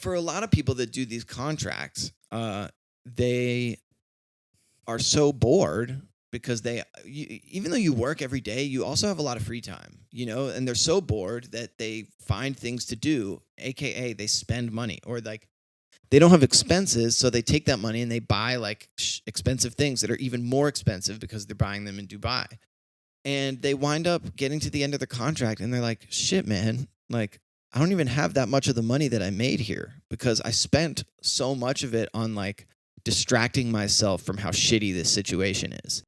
for a lot of people that do these contracts, they are so bored because even though you work every day, you also have a lot of free time, and they're so bored that they find things to do, aka they spend money, or like they don't have expenses, so they take that money and they buy like expensive things that are even more expensive because they're buying them in Dubai. And they wind up getting to the end of the contract and they're like, shit, man, like I don't even have that much of the money that I made here because I spent so much of it on like distracting myself from how shitty this situation is.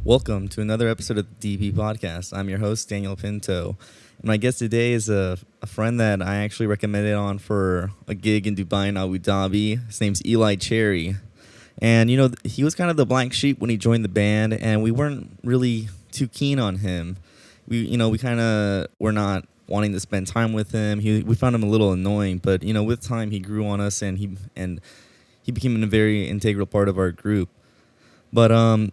Welcome to another episode of the DP Podcast. I'm your host, Daniel Pinto. And my guest today is a friend that I actually recommended on for a gig in Dubai and Abu Dhabi. His name's Eli Cherry. And, he was kind of the black sheep when he joined the band, and we weren't really too keen on him. We kind of were not wanting to spend time with him. We found him a little annoying, but, with time he grew on us, and he became a very integral part of our group. But,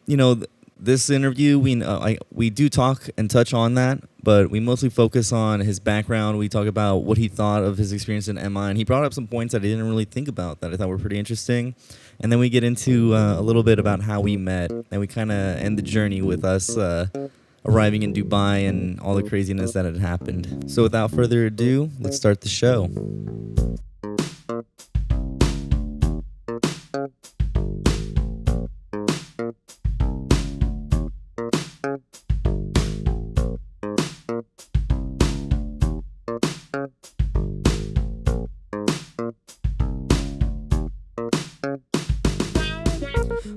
this interview, we do talk and touch on that, but we mostly focus on his background. We talk about what he thought of his experience in MI, and he brought up some points that I didn't really think about that I thought were pretty interesting. And then we get into a little bit about how we met, and we kind of end the journey with us arriving in Dubai and all the craziness that had happened. So without further ado, let's start the show.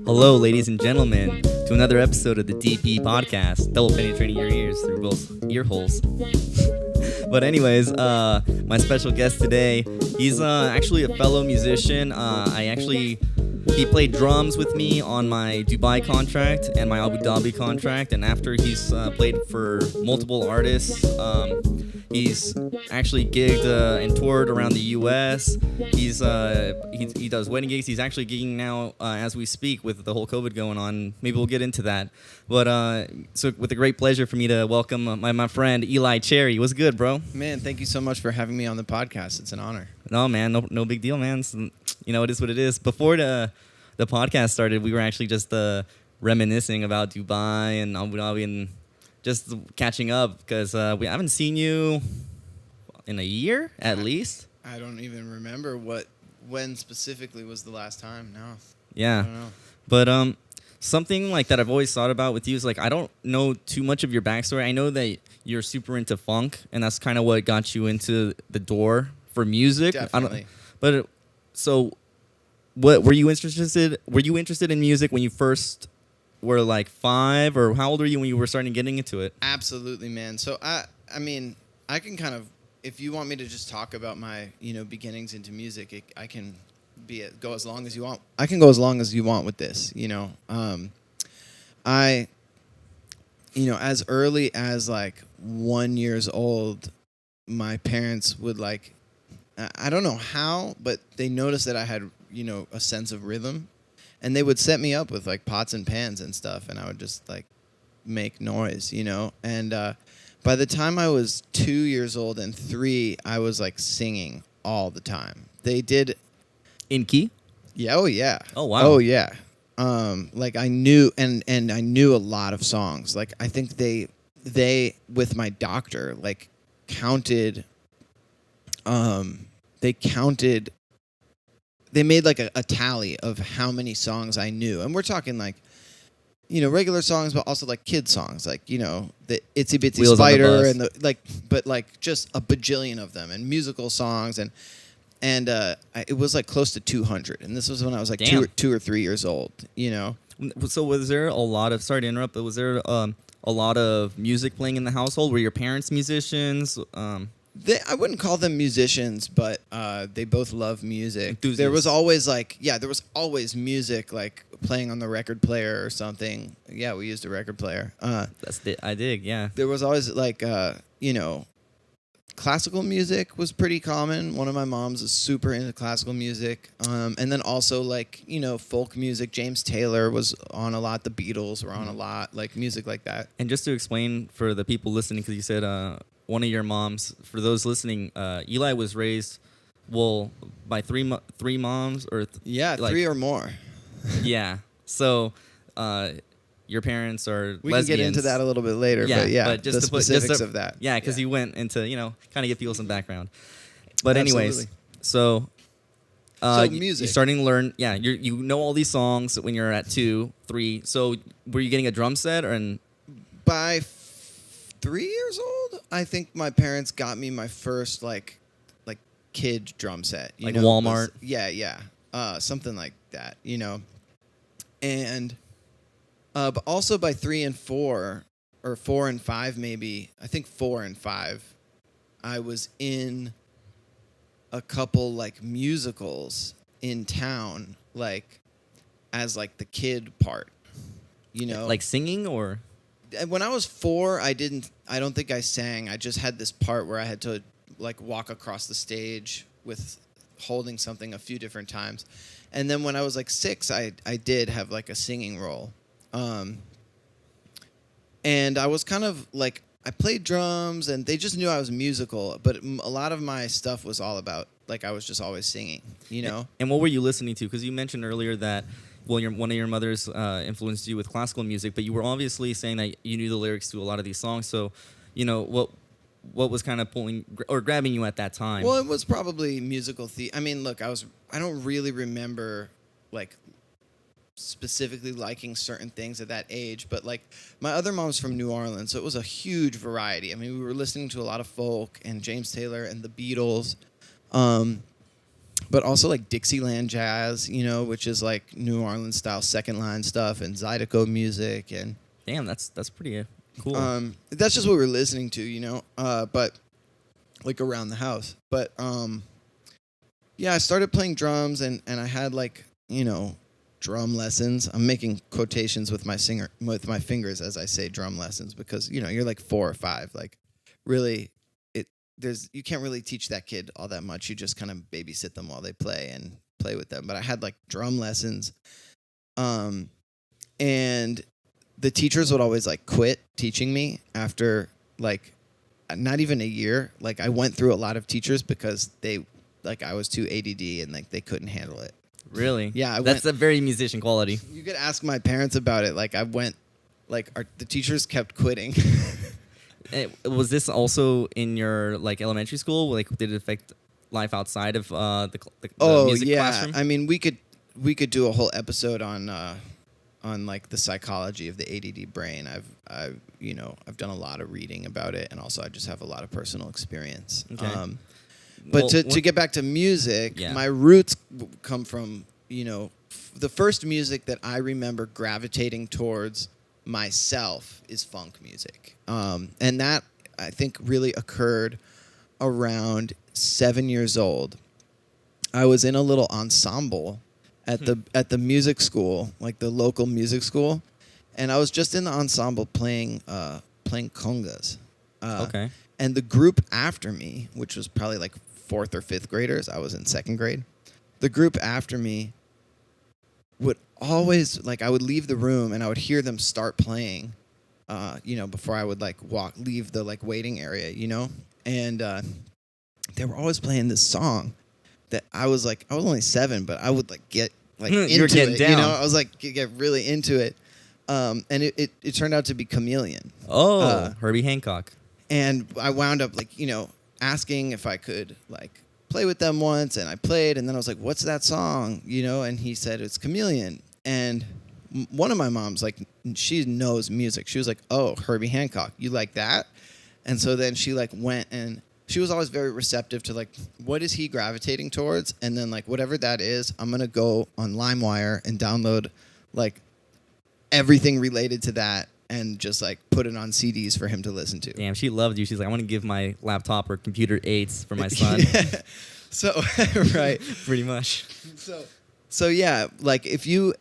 Hello, ladies and gentlemen, to another episode of the DP Podcast, double penetrating your ears through both ear holes. But anyways, my special guest today, he's actually a fellow musician. He played drums with me on my Dubai contract and my Abu Dhabi contract, and after he's played for multiple artists, he's actually gigged and toured around the U.S. He does wedding gigs. He's actually gigging now as we speak with the whole COVID going on. Maybe we'll get into that. But so with a great pleasure for me to welcome my friend Eli Cherry. What's good, bro? Man, thank you so much for having me on the podcast. It's an honor. No, man, no big deal, man. It is what it is. Before the podcast started, we were actually just reminiscing about Dubai and Abu Dhabi and just catching up because we haven't seen you in a year at least. I don't even remember when specifically was the last time. No. Yeah. I don't know. But something like that I've always thought about with you is like I don't know too much of your backstory. I know that you're super into funk, and that's kind of what got you into the door for music. Definitely. What were you interested? Were you interested in music when you first were like 5, or how old were you when you were starting getting into it? Absolutely, man. So I mean, I can kind of, if you want me to just talk about my, beginnings into music, I can go as long as you want. I can go as long as you want with this, as early as like 1 year old, my parents would like, I don't know how, but they noticed that I had, a sense of rhythm. And they would set me up with like pots and pans and stuff, and I would just like make noise, And by the time I was 2 years old and 3, I was like singing all the time. They did in key. Yeah. Oh yeah. Oh wow. Oh yeah. Like I knew, and I knew a lot of songs. Like I think they with my doctor like counted. They made like a tally of how many songs I knew. And we're talking like, regular songs, but also like kid songs, like, the Itsy Bitsy Wheels Spider and but like just a bajillion of them, and musical songs. And it was like close to 200. And this was when I was like 2 or 3 years old, So was there a lot of, sorry to interrupt, but was there a lot of music playing in the household? Were your parents musicians? I wouldn't call them musicians, but they both love music. Enthusiasts. There was always music like playing on the record player or something. Yeah, we used a record player. I dig, yeah. There was always like, classical music was pretty common. One of my moms is super into classical music. And then also like, folk music. James Taylor was on a lot. The Beatles were on a lot, like music like that. And just to explain for the people listening, because you said one of your moms. For those listening, Eli was raised, well, by three moms or Yeah, like, 3 or more. yeah. So, your parents are We lesbians. can get into that a little bit later, Yeah, but yeah, but just the to put- just specifics to- of that. Yeah, because you went into kind of give people some background. But anyways, Absolutely. so. So You're music. starting to learn. Yeah, you know all these songs when you're at 2, 3. So were you getting a drum set By 3 years old, I think my parents got me my first like kid drum set. Like know, it was- Walmart? Yeah. Something like that, And but also by 3 and 4, or 4 and 5 maybe, I think 4 and 5, I was in a couple like musicals in town, like as like the kid part, like singing or? When I was 4, I don't think I sang. I just had this part where I had to like walk across the stage with holding something a few different times. And then when I was like 6, I did have like a singing role. And I was kind of like, I played drums and they just knew I was musical, but a lot of my stuff was all about like I was just always singing, And what were you listening to? Because you mentioned earlier that, well, one of your mothers influenced you with classical music, but you were obviously saying that you knew the lyrics to a lot of these songs. So, what was kind of pulling or grabbing you at that time? Well, it was probably musical I mean, look, I don't really remember like specifically liking certain things at that age, but like my other mom's from New Orleans, so it was a huge variety. I mean, we were listening to a lot of folk and James Taylor and the Beatles, but also like Dixieland jazz, which is like New Orleans style second line stuff, and Zydeco music, and damn, that's pretty cool. that's just what we were listening to, but like around the house. But yeah, I started playing drums, and I had like drum lessons. I'm making quotations with my fingers as I say drum lessons, because you're like 4 or 5. Like really, you can't really teach that kid all that much. You just kind of babysit them while they play and play with them. But I had like drum lessons, and the teachers would always like quit teaching me after like not even a year. Like I went through a lot of teachers because I was too ADD and like they couldn't handle it. Really? Yeah, that's a very musician quality. You could ask my parents about it. Like I went, like the teachers kept quitting. Was this also in your like elementary school? Like, did it affect life outside of the music classroom? I mean, we could do a whole episode on like the psychology of the ADD brain. I've done a lot of reading about it, and also I just have a lot of personal experience. Okay. But to get back to music, Yeah. my roots come from, the first music that I remember gravitating towards myself is funk music. And that, I think, really occurred around 7 years old. I was in a little ensemble at the music school, like the local music school, and I was just in the ensemble playing congas. Okay. And the group after me, which was probably like 4th or 5th graders, I was in 2nd grade. The group after me would always, like, I would leave the room and I would hear them start playing, before I would like leave the like waiting area, and they were always playing this song that I was only 7, but I would like get like You were into getting it, down. I was like get really into it, and it turned out to be Chameleon. Oh, Herbie Hancock. And I wound up like, asking if I could like play with them once, and I played, and then I was like, what's that song? And he said, it's Chameleon. And one of my moms, like, she knows music. She was like, oh, Herbie Hancock, you like that? And so then she like went, and she was always very receptive to like, what is he gravitating towards? And then like, whatever that is, I'm going to go on LimeWire and download like everything related to that, and just like put it on CDs for him to listen to. Damn, she loved you. She's like, I want to give my laptop or computer 8s for my son. Yeah. So right. Pretty much. So yeah, like if you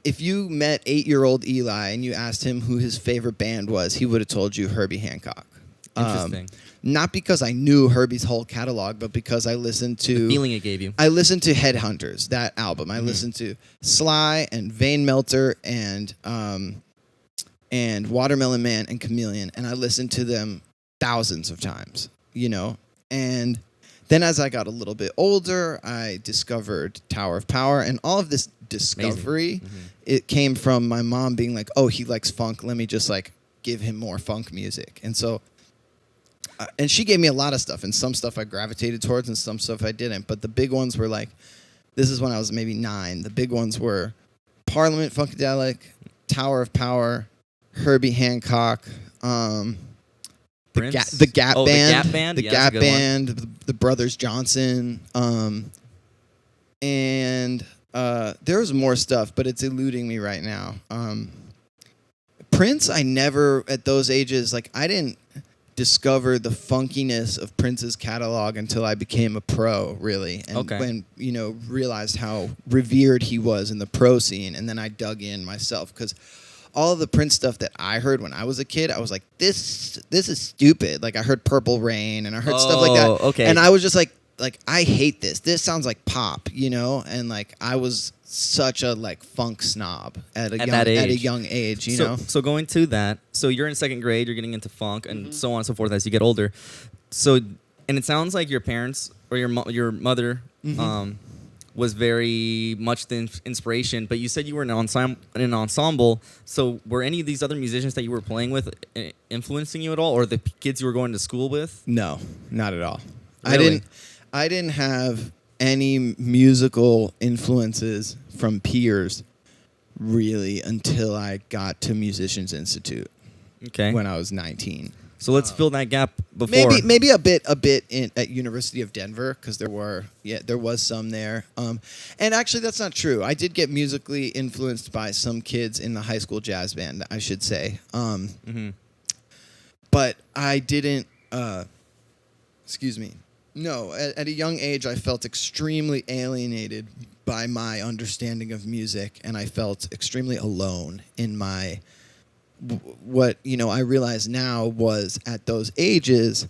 met 8-year-old Eli and you asked him who his favorite band was, he would have told you Herbie Hancock. Interesting. Not because I knew Herbie's whole catalog, but because I listened to The feeling it gave you. I listened to Headhunters, that album. I listened to Sly and Vein Melter and Watermelon Man and Chameleon, and I listened to them thousands of times. you know. And then as I got a little bit older, I discovered Tower of Power, and all of this discovery, it came from my mom being like, "Oh, he likes funk. Let me just like give him more funk music." And so, and she gave me a lot of stuff, and some stuff I gravitated towards, and some stuff I didn't. But the big ones were like, this is when I was maybe 9. The big ones were Parliament Funkadelic, Tower of Power, Herbie Hancock, Prince? the Gap Oh, Band, the Gap Band? the Yeah, that's a Gap good one. Band, the Brothers Johnson, and there was more stuff, but it's eluding me right now. Prince, I never at those ages, like I didn't discover the funkiness of Prince's catalog until I became a pro, really, and Okay. when realized how revered he was in the pro scene, and then I dug in myself because all of the Prince stuff that I heard when I was a kid, I was like, this is stupid. Like I heard Purple Rain and I heard stuff like that. Oh, okay. And I was just like I hate this. This sounds like pop, and like I was such a like funk snob at a young age, you know. So going to that, so you're in second grade, you're getting into funk, and so on and so forth as you get older. So, and it sounds like your parents or your mother was very much the inspiration. But you said you were in an ensemble. So were any of these other musicians that you were playing with influencing you at all, or the kids you were going to school with? No, not at all. Really? I didn't have any musical influences from peers really until I got to Musicians Institute Okay. when I was 19. So let's fill that gap before. Maybe a bit at University of Denver because there was some there. And actually that's not true. I did get musically influenced by some kids in the high school jazz band, I should say. But I didn't. Excuse me. No, at a young age, I felt extremely alienated by my understanding of music, and I felt extremely alone in my what I realize now was at those ages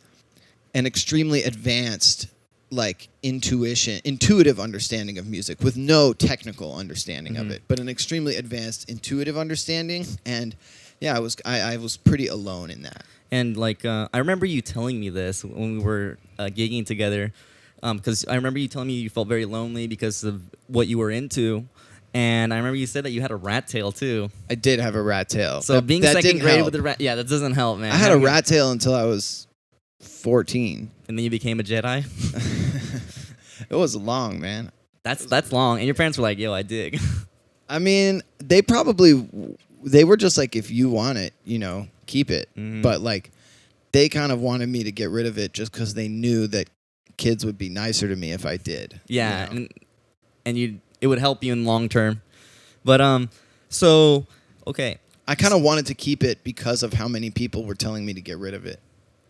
an extremely advanced like intuitive understanding of music with no technical understanding of it, but an extremely advanced intuitive understanding. And yeah, I was pretty alone in that. And like, I remember you telling me this when we were gigging together, because I remember you telling me you felt very lonely because of what you were into. And I remember you said that you had a rat tail too. I did have a rat tail. So being that second didn't grade help. with a rat, yeah, that doesn't help, man. I had a rat tail until I was 14. And then you became a Jedi. It was long, man. That's long. And your parents were like, "Yo, I dig." I mean, they were just like, if you want it, keep it. But like, they kind of wanted me to get rid of it just because they knew that kids would be nicer to me if I did. Yeah, and it would help you in long term. But so okay, I kind of wanted to keep it because of how many people were telling me to get rid of it.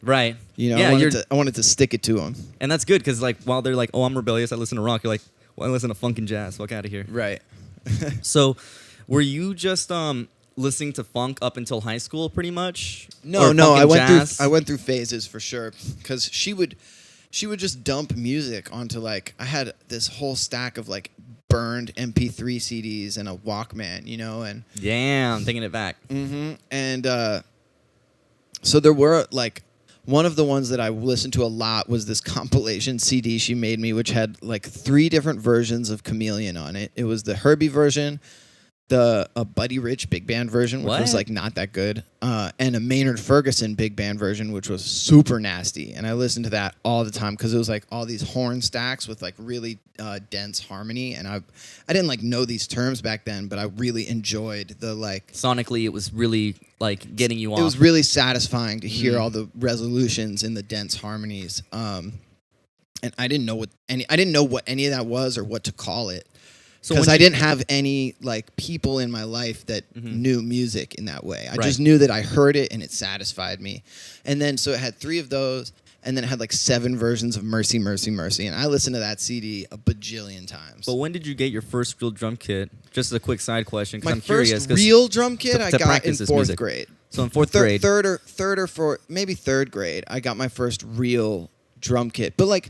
right? Yeah, I wanted to stick it to them. And that's good because like while they're like, "Oh, I'm rebellious. I listen to rock," you're like, "Well, I listen to funk and jazz. Fuck out of here." Right. So, were you just listening to funk up until high school, pretty much? No, Or no. funk and jazz? I went through phases for sure because she would just dump music onto like I had this whole stack of like burned MP3 CDs and a Walkman, and Damn, taking it back. and so there were like one of the ones that I listened to a lot was this compilation CD she made me, which had like 3 different versions of Chameleon on it. It was the Herbie version, a Buddy Rich big band version, which was What? like not that good, and a Maynard Ferguson big band version, which was super nasty. And I listened to that all the time because it was like all these horn stacks with like really dense harmony. And I didn't like know these terms back then, but I really enjoyed the like. Sonically, it was really like getting you off. It was really satisfying to hear all the resolutions in the dense harmonies. And I didn't know what any of that was or what to call it. Because I didn't have any like people in my life that knew music in that way. I just knew that I heard it and it satisfied me. And then so it had 3 of those, and then it had like 7 versions of Mercy, Mercy, Mercy. And I listened to that CD a bajillion times. But when did you get your first real drum kit? Just a quick side question because My I'm curious. first 'cause real drum kit I to got in practice this 4th music. grade. So in 4th grade, third or maybe 3rd grade, I got my first real drum kit. But like,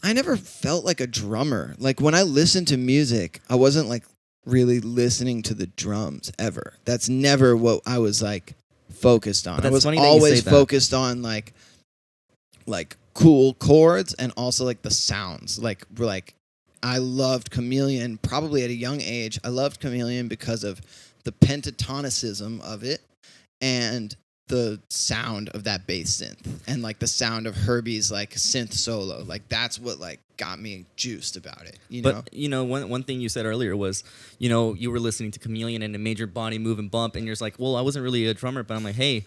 I never felt like a drummer. Like when I listened to music, I wasn't like really listening to the drums ever. That's never what I was like focused on. But I that's was funny that you always say that. focused on like cool chords and also like the sounds. Like I loved Chameleon probably at a young age. I loved Chameleon because of the pentatonicism of it and the sound of that bass synth and like the sound of Herbie's like synth solo. Like that's what like got me juiced about it. But one thing you said earlier was, you were listening to Chameleon and a major body move and bump, and you're just like, well, I wasn't really a drummer, but I'm like, hey,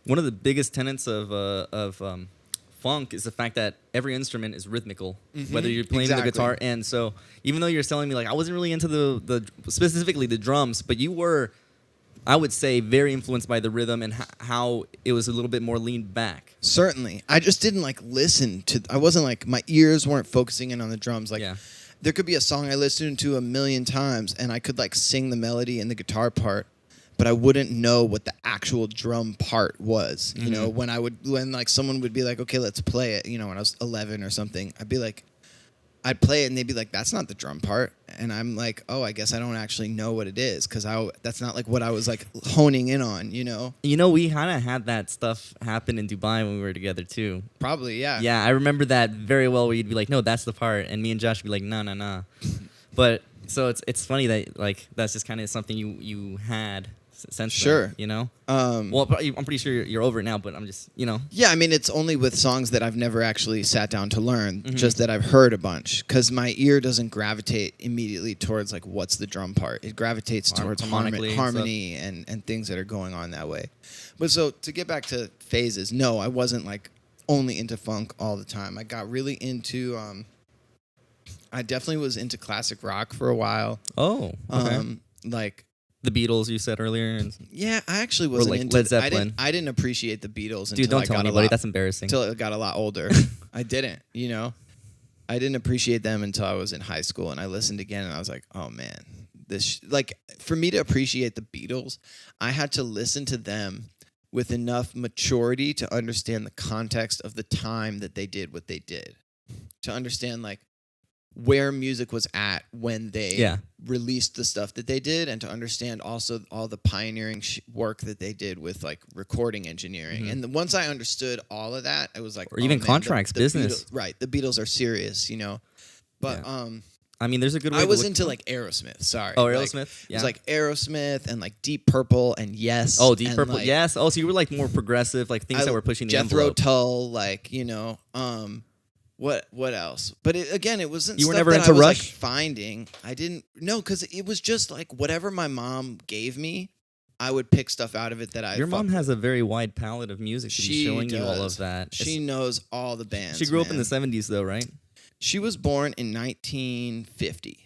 one of the biggest tenets of funk is the fact that every instrument is rhythmical, whether you're playing the guitar. And so even though you're telling me like I wasn't really into the specifically the drums, but you were, I would say, very influenced by the rhythm and how it was a little bit more leaned back. Certainly. I just didn't like listen to, I wasn't like, my ears weren't focusing in on the drums. Like there could be a song I listened to a million times and I could like sing the melody and the guitar part, but I wouldn't know what the actual drum part was. You know, when like someone would be like, okay, let's play it, when I was 11 or something, I'd play it and they'd be like, that's not the drum part. And I'm like, oh, I guess I don't actually know what it is because that's not like what I was like honing in on, We kind of had that stuff happen in Dubai when we were together too. Probably, yeah. Yeah, I remember that very well where you'd be like, no, that's the part. And me and Josh would be like, no. But so it's funny that like that's just kind of something you had since sure then, well, I'm pretty sure you're over it now, but I'm just yeah, I mean it's only with songs that I've never actually sat down to learn, just that I've heard a bunch, because my ear doesn't gravitate immediately towards like what's the drum part. It gravitates towards harmony and things that are going on that way. But so to get back to phases, no, I wasn't like only into funk all the time. I got really into I definitely was into classic rock for a while. Oh, okay. Like the Beatles, you said earlier. Yeah, I actually wasn't like into Led Zeppelin. I didn't appreciate the Beatles until Dude, don't I tell got anybody. That's embarrassing. Until it got a lot older. I didn't, I didn't appreciate them until I was in high school, and I listened again, and I was like, oh man, like for me to appreciate the Beatles, I had to listen to them with enough maturity to understand the context of the time that they did what they did, to understand like where music was at when they released the stuff that they did, and to understand also all the pioneering work that they did with like recording engineering. And once I understood all of that, it was like, or even contracts, business. Right. The Beatles are serious, but, I mean, there's a good way I was into like Aerosmith. Sorry. Oh, Aerosmith? It was like Aerosmith and like Deep Purple and Yes. Oh, Deep Purple. Like, yes. Oh, so you were like more progressive, like things that were pushing the envelope. Jethro Tull, like, what else? But it wasn't. You were stuff never that into I was, Rush? Like, finding. I didn't. No, because it was just like whatever my mom gave me, I would pick stuff out of it that I. Your mom has a very wide palette of music to be showing you all of that. She knows all the bands. She grew up in the 70s, though, right? She was born in 1950.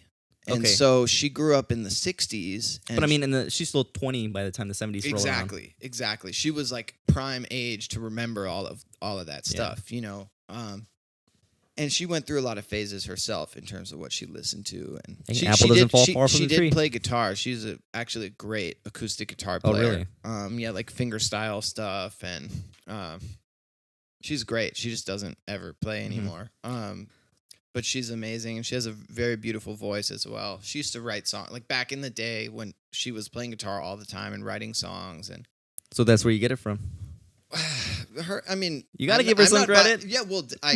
And so she grew up in the 60s. And but I mean, she's still 20 by the time the 70s roll around. Exactly. She was like prime age to remember all of that stuff, and she went through a lot of phases herself in terms of what she listened to. And she doesn't fall far from the tree. She did play guitar. She's actually a great acoustic guitar player. Oh, really? Yeah, like fingerstyle stuff, and she's great. She just doesn't ever play anymore. But she's amazing, and she has a very beautiful voice as well. She used to write songs like back in the day when she was playing guitar all the time and writing songs. And so that's where you get it from. I mean, you got to give her some credit. I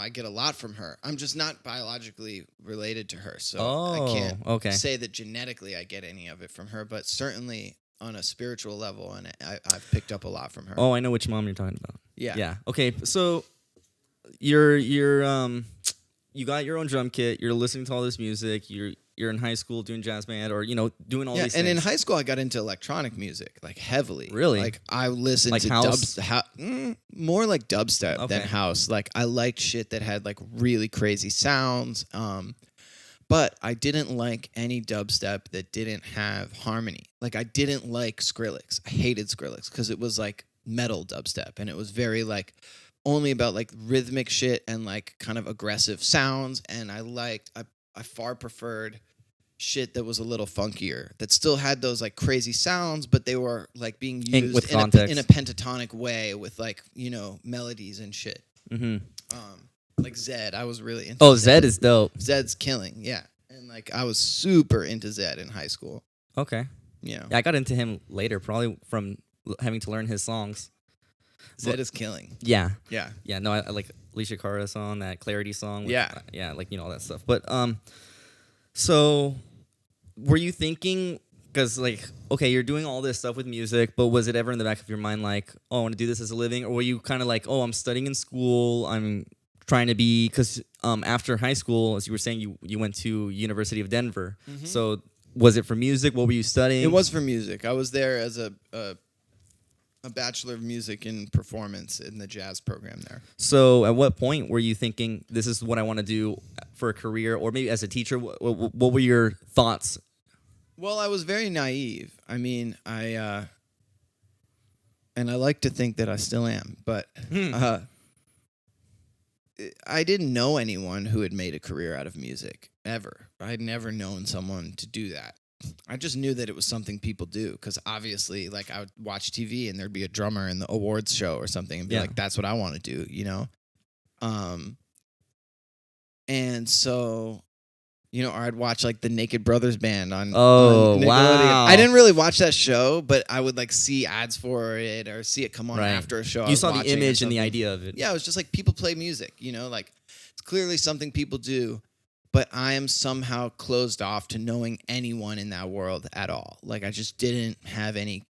get a lot from her. I'm just not biologically related to her, so I can't say that genetically I get any of it from her. But certainly on a spiritual level, and I've picked up a lot from her. Oh, I know which mom you're talking about. Yeah. Okay, so you're you got your own drum kit. You're listening to all this music. You're in high school doing jazz band, or doing all these things. And in high school I got into electronic music like heavily. Really? Like I listened like to house? More like dubstep than house. Like I liked shit that had like really crazy sounds. But I didn't like any dubstep that didn't have harmony. Like I didn't like Skrillex. I hated Skrillex because it was like metal dubstep, and it was very like only about like rhythmic shit and like kind of aggressive sounds. And I far preferred shit that was a little funkier, that still had those like crazy sounds, but they were like being used in a pentatonic way with like, melodies and shit. Like Zed, I was really into. Oh, Zed is dope. Zed's killing, yeah. And like I was super into Zed in high school. Okay. Yeah, I got into him later, probably from having to learn his songs. Zed is killing. Yeah. Yeah. Yeah. No, I like. Alicia Cara song, that Clarity song. Yeah. Yeah, like, all that stuff. But so were you thinking, because, like, okay, you're doing all this stuff with music, but was it ever in the back of your mind, like, oh, I want to do this as a living? Or were you kind of like, oh, I'm studying in school, I'm trying to be, because after high school, as you were saying, you went to University of Denver. Mm-hmm. So was it for music? What were you studying? It was for music. I was there as a Bachelor of Music in Performance in the jazz program there. So at what point were you thinking, this is what I want to do for a career, or maybe as a teacher? What were your thoughts? Well, I was very naive. I mean, and I like to think that I still am, but I didn't know anyone who had made a career out of music, ever. I'd never known someone to do that. I just knew that it was something people do, because obviously, like, I would watch TV and there'd be a drummer in the awards show or something and be like, that's what I want to do, you know? And so, or I'd watch, like, the Naked Brothers Band on Nickelodeon. Wow. I didn't really watch that show, but I would, like, see ads for it or see it come on after a show. You saw the image and the idea of it. Yeah, it was just like people play music, like, it's clearly something people do. But I am somehow closed off to knowing anyone in that world at all. Like, I just didn't have any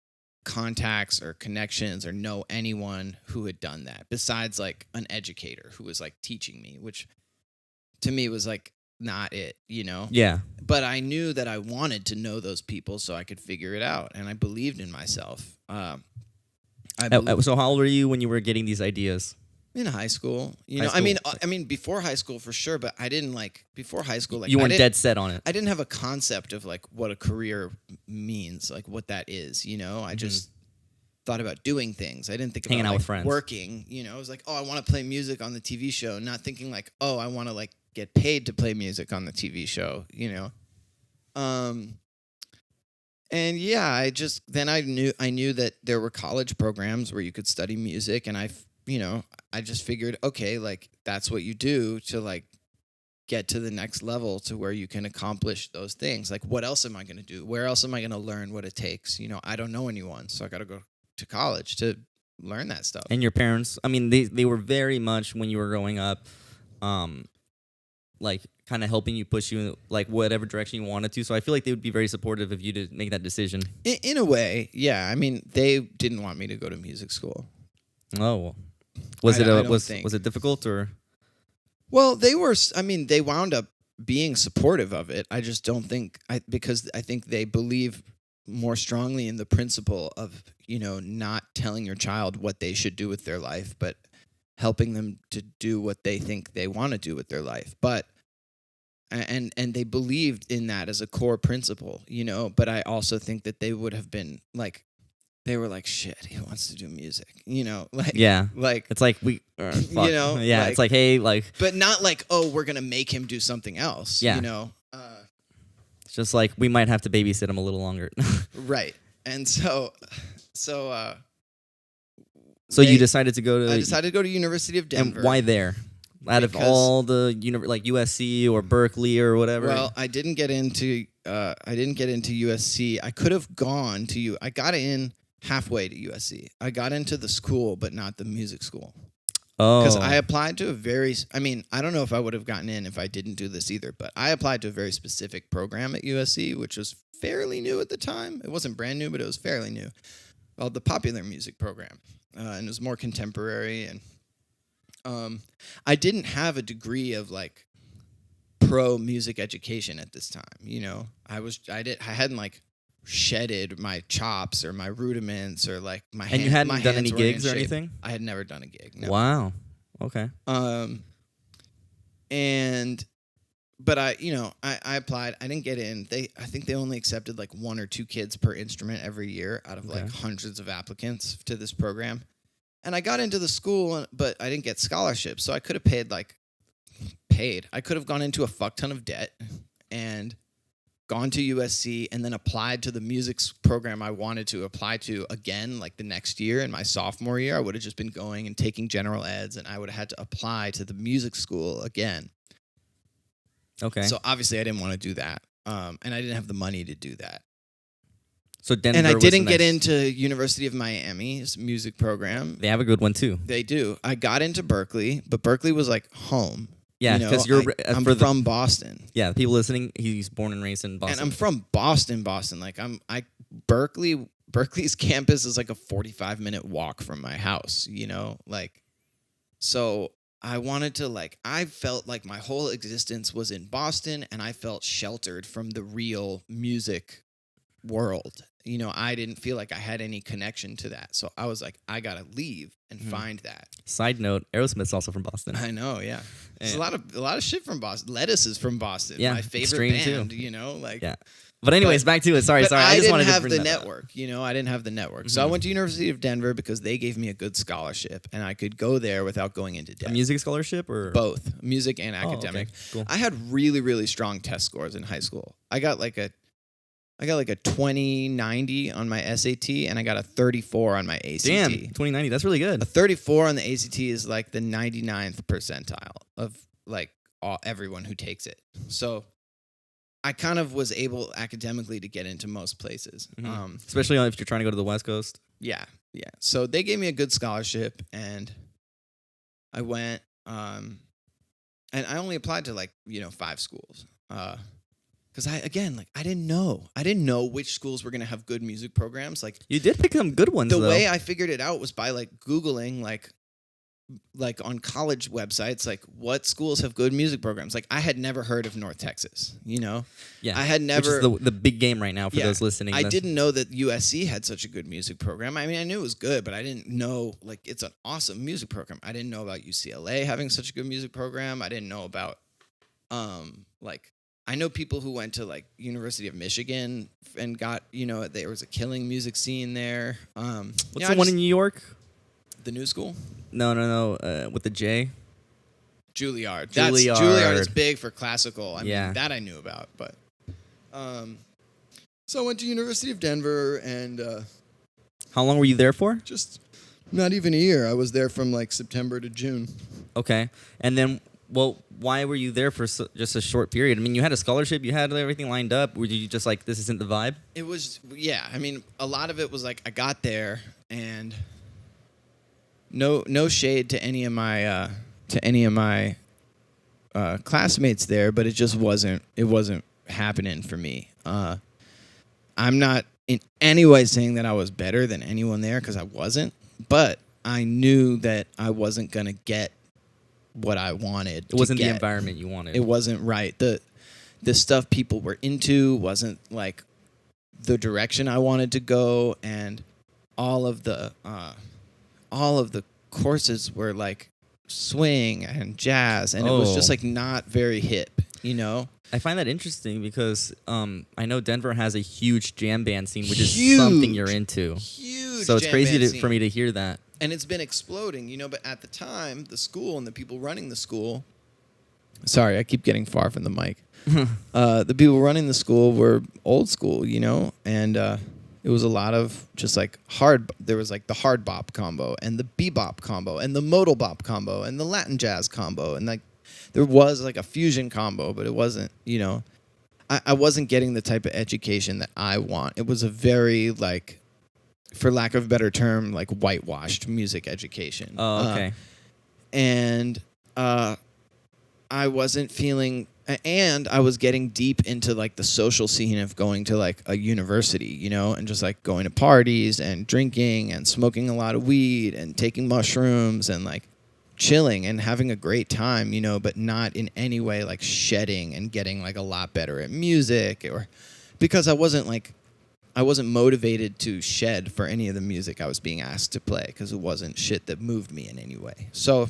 contacts or connections or know anyone who had done that besides, like, an educator who was, like, teaching me, which to me was, like, not it, Yeah. But I knew that I wanted to know those people so I could figure it out, and I believed in myself. So how old were you when you were getting these ideas? In high school, High school. I mean, before high school for sure, but I didn't before high school. Like, you weren't dead set on it. I didn't have a concept of, like, what a career means, like what that is. I just thought about doing things. I didn't think Hanging about, out like, with friends, working. I was like, oh, I want to play music on the TV show, not thinking like, oh, I want to, like, get paid to play music on the TV show. And yeah, I knew that there were college programs where you could study music, and I just figured, okay, like, that's what you do to, like, get to the next level to where you can accomplish those things. Like, what else am I going to do? Where else am I going to learn what it takes? I don't know anyone, so I got to go to college to learn that stuff. And your parents, I mean, they were very much, when you were growing up, like, kind of helping you, push you in, like, whatever direction you wanted to. So I feel like they would be very supportive of you to make that decision. In a way, yeah. I mean, they didn't want me to go to music school. Oh, well. Was it difficult, or? Well, they wound up being supportive of it. I just don't think, because I think they believe more strongly in the principle of, not telling your child what they should do with their life, but helping them to do what they think they want to do with their life. But and they believed in that as a core principle, but I also think that they would have been like, they were like, shit, he wants to do music, like, yeah, like, it's like yeah, like, it's like, hey, like, but not like, oh, we're going to make him do something else, yeah. It's just like, we might have to babysit him a little longer. Right. And so you decided to go to... I decided to go to University of Denver. And why there? Out of all the, like, USC or Berkeley or whatever? Well, I didn't get into USC. I could have gone to I got in halfway to USC. I got into the school, but not the music school. Oh. Because I applied to I don't know if I would have gotten in if I didn't do this either, but I applied to a very specific program at USC, which was fairly new at the time. It wasn't brand new, but it was fairly new. Called the Popular Music Program. And it was more contemporary, and I didn't have a degree of, like, pro music education at this time. I hadn't, like, shedded my chops or my rudiments or, like, my hands. And you hadn't done any gigs or anything? I had never done a gig. No. Wow. Okay. But I applied. I didn't get in. I think they only accepted, like, 1 or 2 kids per instrument every year out of like hundreds of applicants to this program. And I got into the school, but I didn't get scholarships. So I could have paid. I could have gone into a fuck ton of debt and gone to USC and then applied to the music program I wanted to apply to again, like, the next year. In my sophomore year, I would have just been going and taking general eds, and I would have had to apply to the music school again. Okay. So obviously I didn't want to do that. And I didn't have the money to do that. So Denver And I was the didn't get next- into University of Miami's music program. They have a good one too. They do. I got into Berkeley, but Berkeley was like home. Yeah, You know, 'cause you're I'm for the- from Boston. Yeah, the people listening, he's born and raised in Boston. And I'm from Boston. Like Berkeley's campus is like a 45-minute walk from my house, you know? Like, so I wanted to I felt like my whole existence was in Boston, and I felt sheltered from the real music world. You know, I didn't feel like I had any connection to that. So I was like, I gotta leave and find that. Side note: Aerosmith's also from Boston. I know, yeah. There's Yeah. a lot of shit from Boston. Lettuce is from Boston. Yeah, My favorite Extreme too. band, you know, like Yeah. But anyways, back to it. Sorry. but I just didn't wanted have to the bring that up. network, you know. I didn't have the network, so I went to University of Denver because they gave me a good scholarship, and I could go there without going into A debt. music scholarship or Both music and Oh, okay. academic. Cool. I had really, really strong test scores in high school. I got like a 2090 on my SAT, and I got a 34 on my ACT. Damn, 2090. That's really good. A 34 on the ACT is like the 99th percentile of like everyone who takes it. So I kind of was able academically to get into most places. Especially if you're trying to go to the West Coast. Yeah. So they gave me a good scholarship, and I went. And I only applied to 5 schools. Because I didn't know which schools were gonna have good music programs. Like You did pick some good ones. the though. way I figured it out was by Googling like on college websites, like what schools have good music programs. Like I had never heard of North Texas, you know? Yeah, I had never. Which is the big game right now for Yeah, those listening. I That's- didn't know that USC had such a good music program. I mean, I knew it was good, but I didn't know it's an awesome music program. I didn't know about UCLA having such a good music program. I didn't know about I know people who went to University of Michigan and got, there was a killing music scene there. What's the one in New York? the new school? No. With the J. Juilliard. Juilliard. Juilliard is big for classical. I Yeah. mean, that I knew about, but so I went to University of Denver, and How long were you there for? just not even a year. I was there from September to June. Okay, and then why were you there for just a short period? I mean, you had a scholarship, you had everything lined up. Were you just like, this isn't the vibe? It was, yeah. I mean, a lot of it was I got there, and no shade to any of my classmates there, but it just wasn't happening for me. I'm not in any way saying that I was better than anyone there, because I wasn't, but I knew that I wasn't gonna get what I wanted. It wasn't to the get. environment you wanted. It wasn't right. The stuff people were into wasn't the direction I wanted to go, and all of the courses were swing and jazz, and it was just not very hip, you know? I find that interesting because I know Denver has a huge jam band scene, which is Huge. something you're into. Huge. So it's jam crazy band scene. for me to hear that. And it's been exploding, you know, but at the time, the school and the people running the school, sorry, I keep getting far from the mic. The people running the school were old school, you know, and it was a lot of just there was the hard bop combo and the bebop combo and the modal bop combo and the Latin jazz combo, and there was a fusion combo, but it wasn't, you know, I wasn't getting the type of education that I want. It was a very for lack of a better term, whitewashed music education. Oh, okay. And I wasn't feeling, and I was getting deep into the social scene of going to a university, you know, and just going to parties and drinking and smoking a lot of weed and taking mushrooms and chilling and having a great time, you know, but not in any way shedding and getting a lot better at music, or because I wasn't motivated to shed for any of the music I was being asked to play, because it wasn't shit that moved me in any way. So,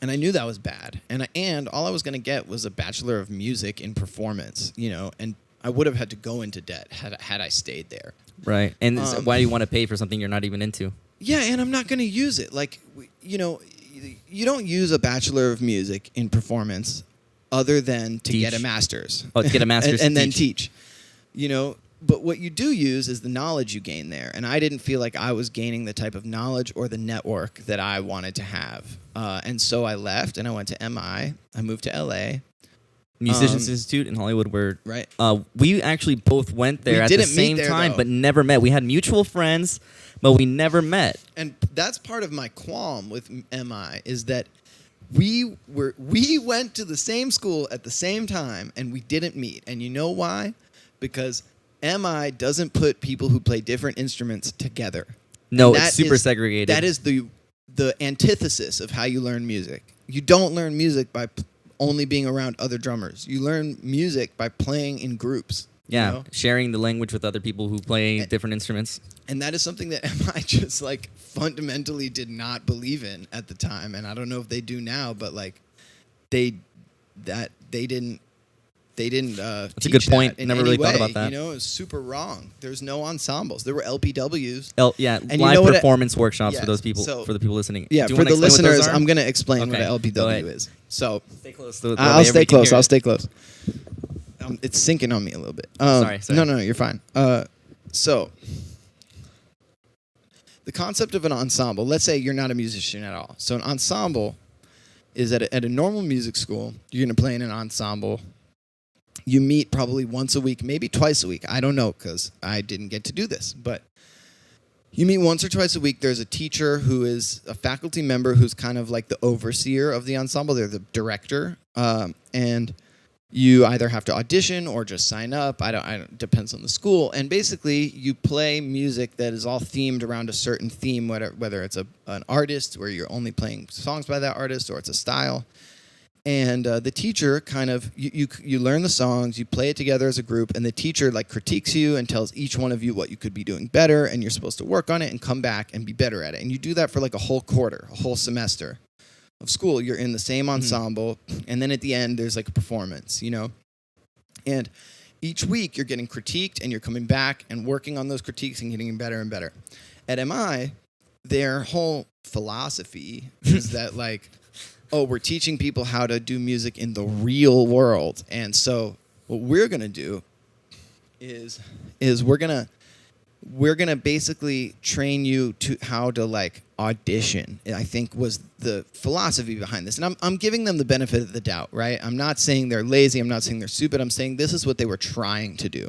and I knew that was bad. And all I was going to get was a Bachelor of Music in Performance, you know, and I would have had to go into debt had I stayed there. Right. And why do you want to pay for something you're not even into? Yeah, and I'm not going to use it. You know, you don't use a Bachelor of Music in Performance other than to get a master's. Oh, to get a master's and then teach. You know, but what you do use is the knowledge you gain there. And I didn't feel like I was gaining the type of knowledge or the network that I wanted to have. And so I left and I went to MI. I moved to LA. Musicians Institute in Hollywood, where Right. we actually both went there We at the didn't meet same there, time, though. but never met. We had mutual friends, but we never met. And that's part of my qualm with MI is that we went to the same school at the same time and we didn't meet. And you know why? Because MI doesn't put people who play different instruments together. No, And it's super segregated. That is the antithesis of how you learn music. You don't learn music by only being around other drummers. You learn music by playing in groups. yeah, You know? sharing the language with other people who play different instruments. And that is something that MI just like fundamentally did not believe in at the time, and I don't know if they do now, but like they didn't. That's a good teach point. that in Never any really thought way. about that. You know, it was super wrong. There's no ensembles. There were LPWs. Yeah, And you live know what performance workshops yeah, for those people. so- for the people listening. Yeah, Do you for wanna the explain what those listeners, are? I'm going to explain what Okay, an go LPW ahead. is. So Stay close. To I'll stay close. I'll stay. stay close. It's sinking on me a little bit. Sorry. No, you're fine. So the concept of an ensemble, let's say you're not a musician at all. So an ensemble is at a normal music school, you're going to play in an ensemble. You meet probably once a week, maybe twice a week. I don't know because I didn't get to do this. But you meet once or twice a week. There's a teacher who is a faculty member who's kind of like the overseer of the ensemble. They're the director. And you either have to audition or just sign up. I don't. Depends on the school. And basically, you play music that is all themed around a certain theme, whether it's an artist where you're only playing songs by that artist, or it's a style. And the teacher kind of you learn the songs, you play it together as a group, and the teacher like critiques you and tells each one of you what you could be doing better, and you're supposed to work on it and come back and be better at it. And you do that for like a whole quarter, a whole semester of school. You're in the same ensemble, and then at the end there's like a performance, you know. And each week you're getting critiqued, and you're coming back and working on those critiques and getting better and better. At MI, their whole philosophy is that like, oh, we're teaching people how to do music in the real world. And so what we're going to do is we're going to basically train you to how to like audition. I think was the philosophy behind this. And I'm giving them the benefit of the doubt, right? I'm not saying they're lazy, I'm not saying they're stupid. I'm saying this is what they were trying to do.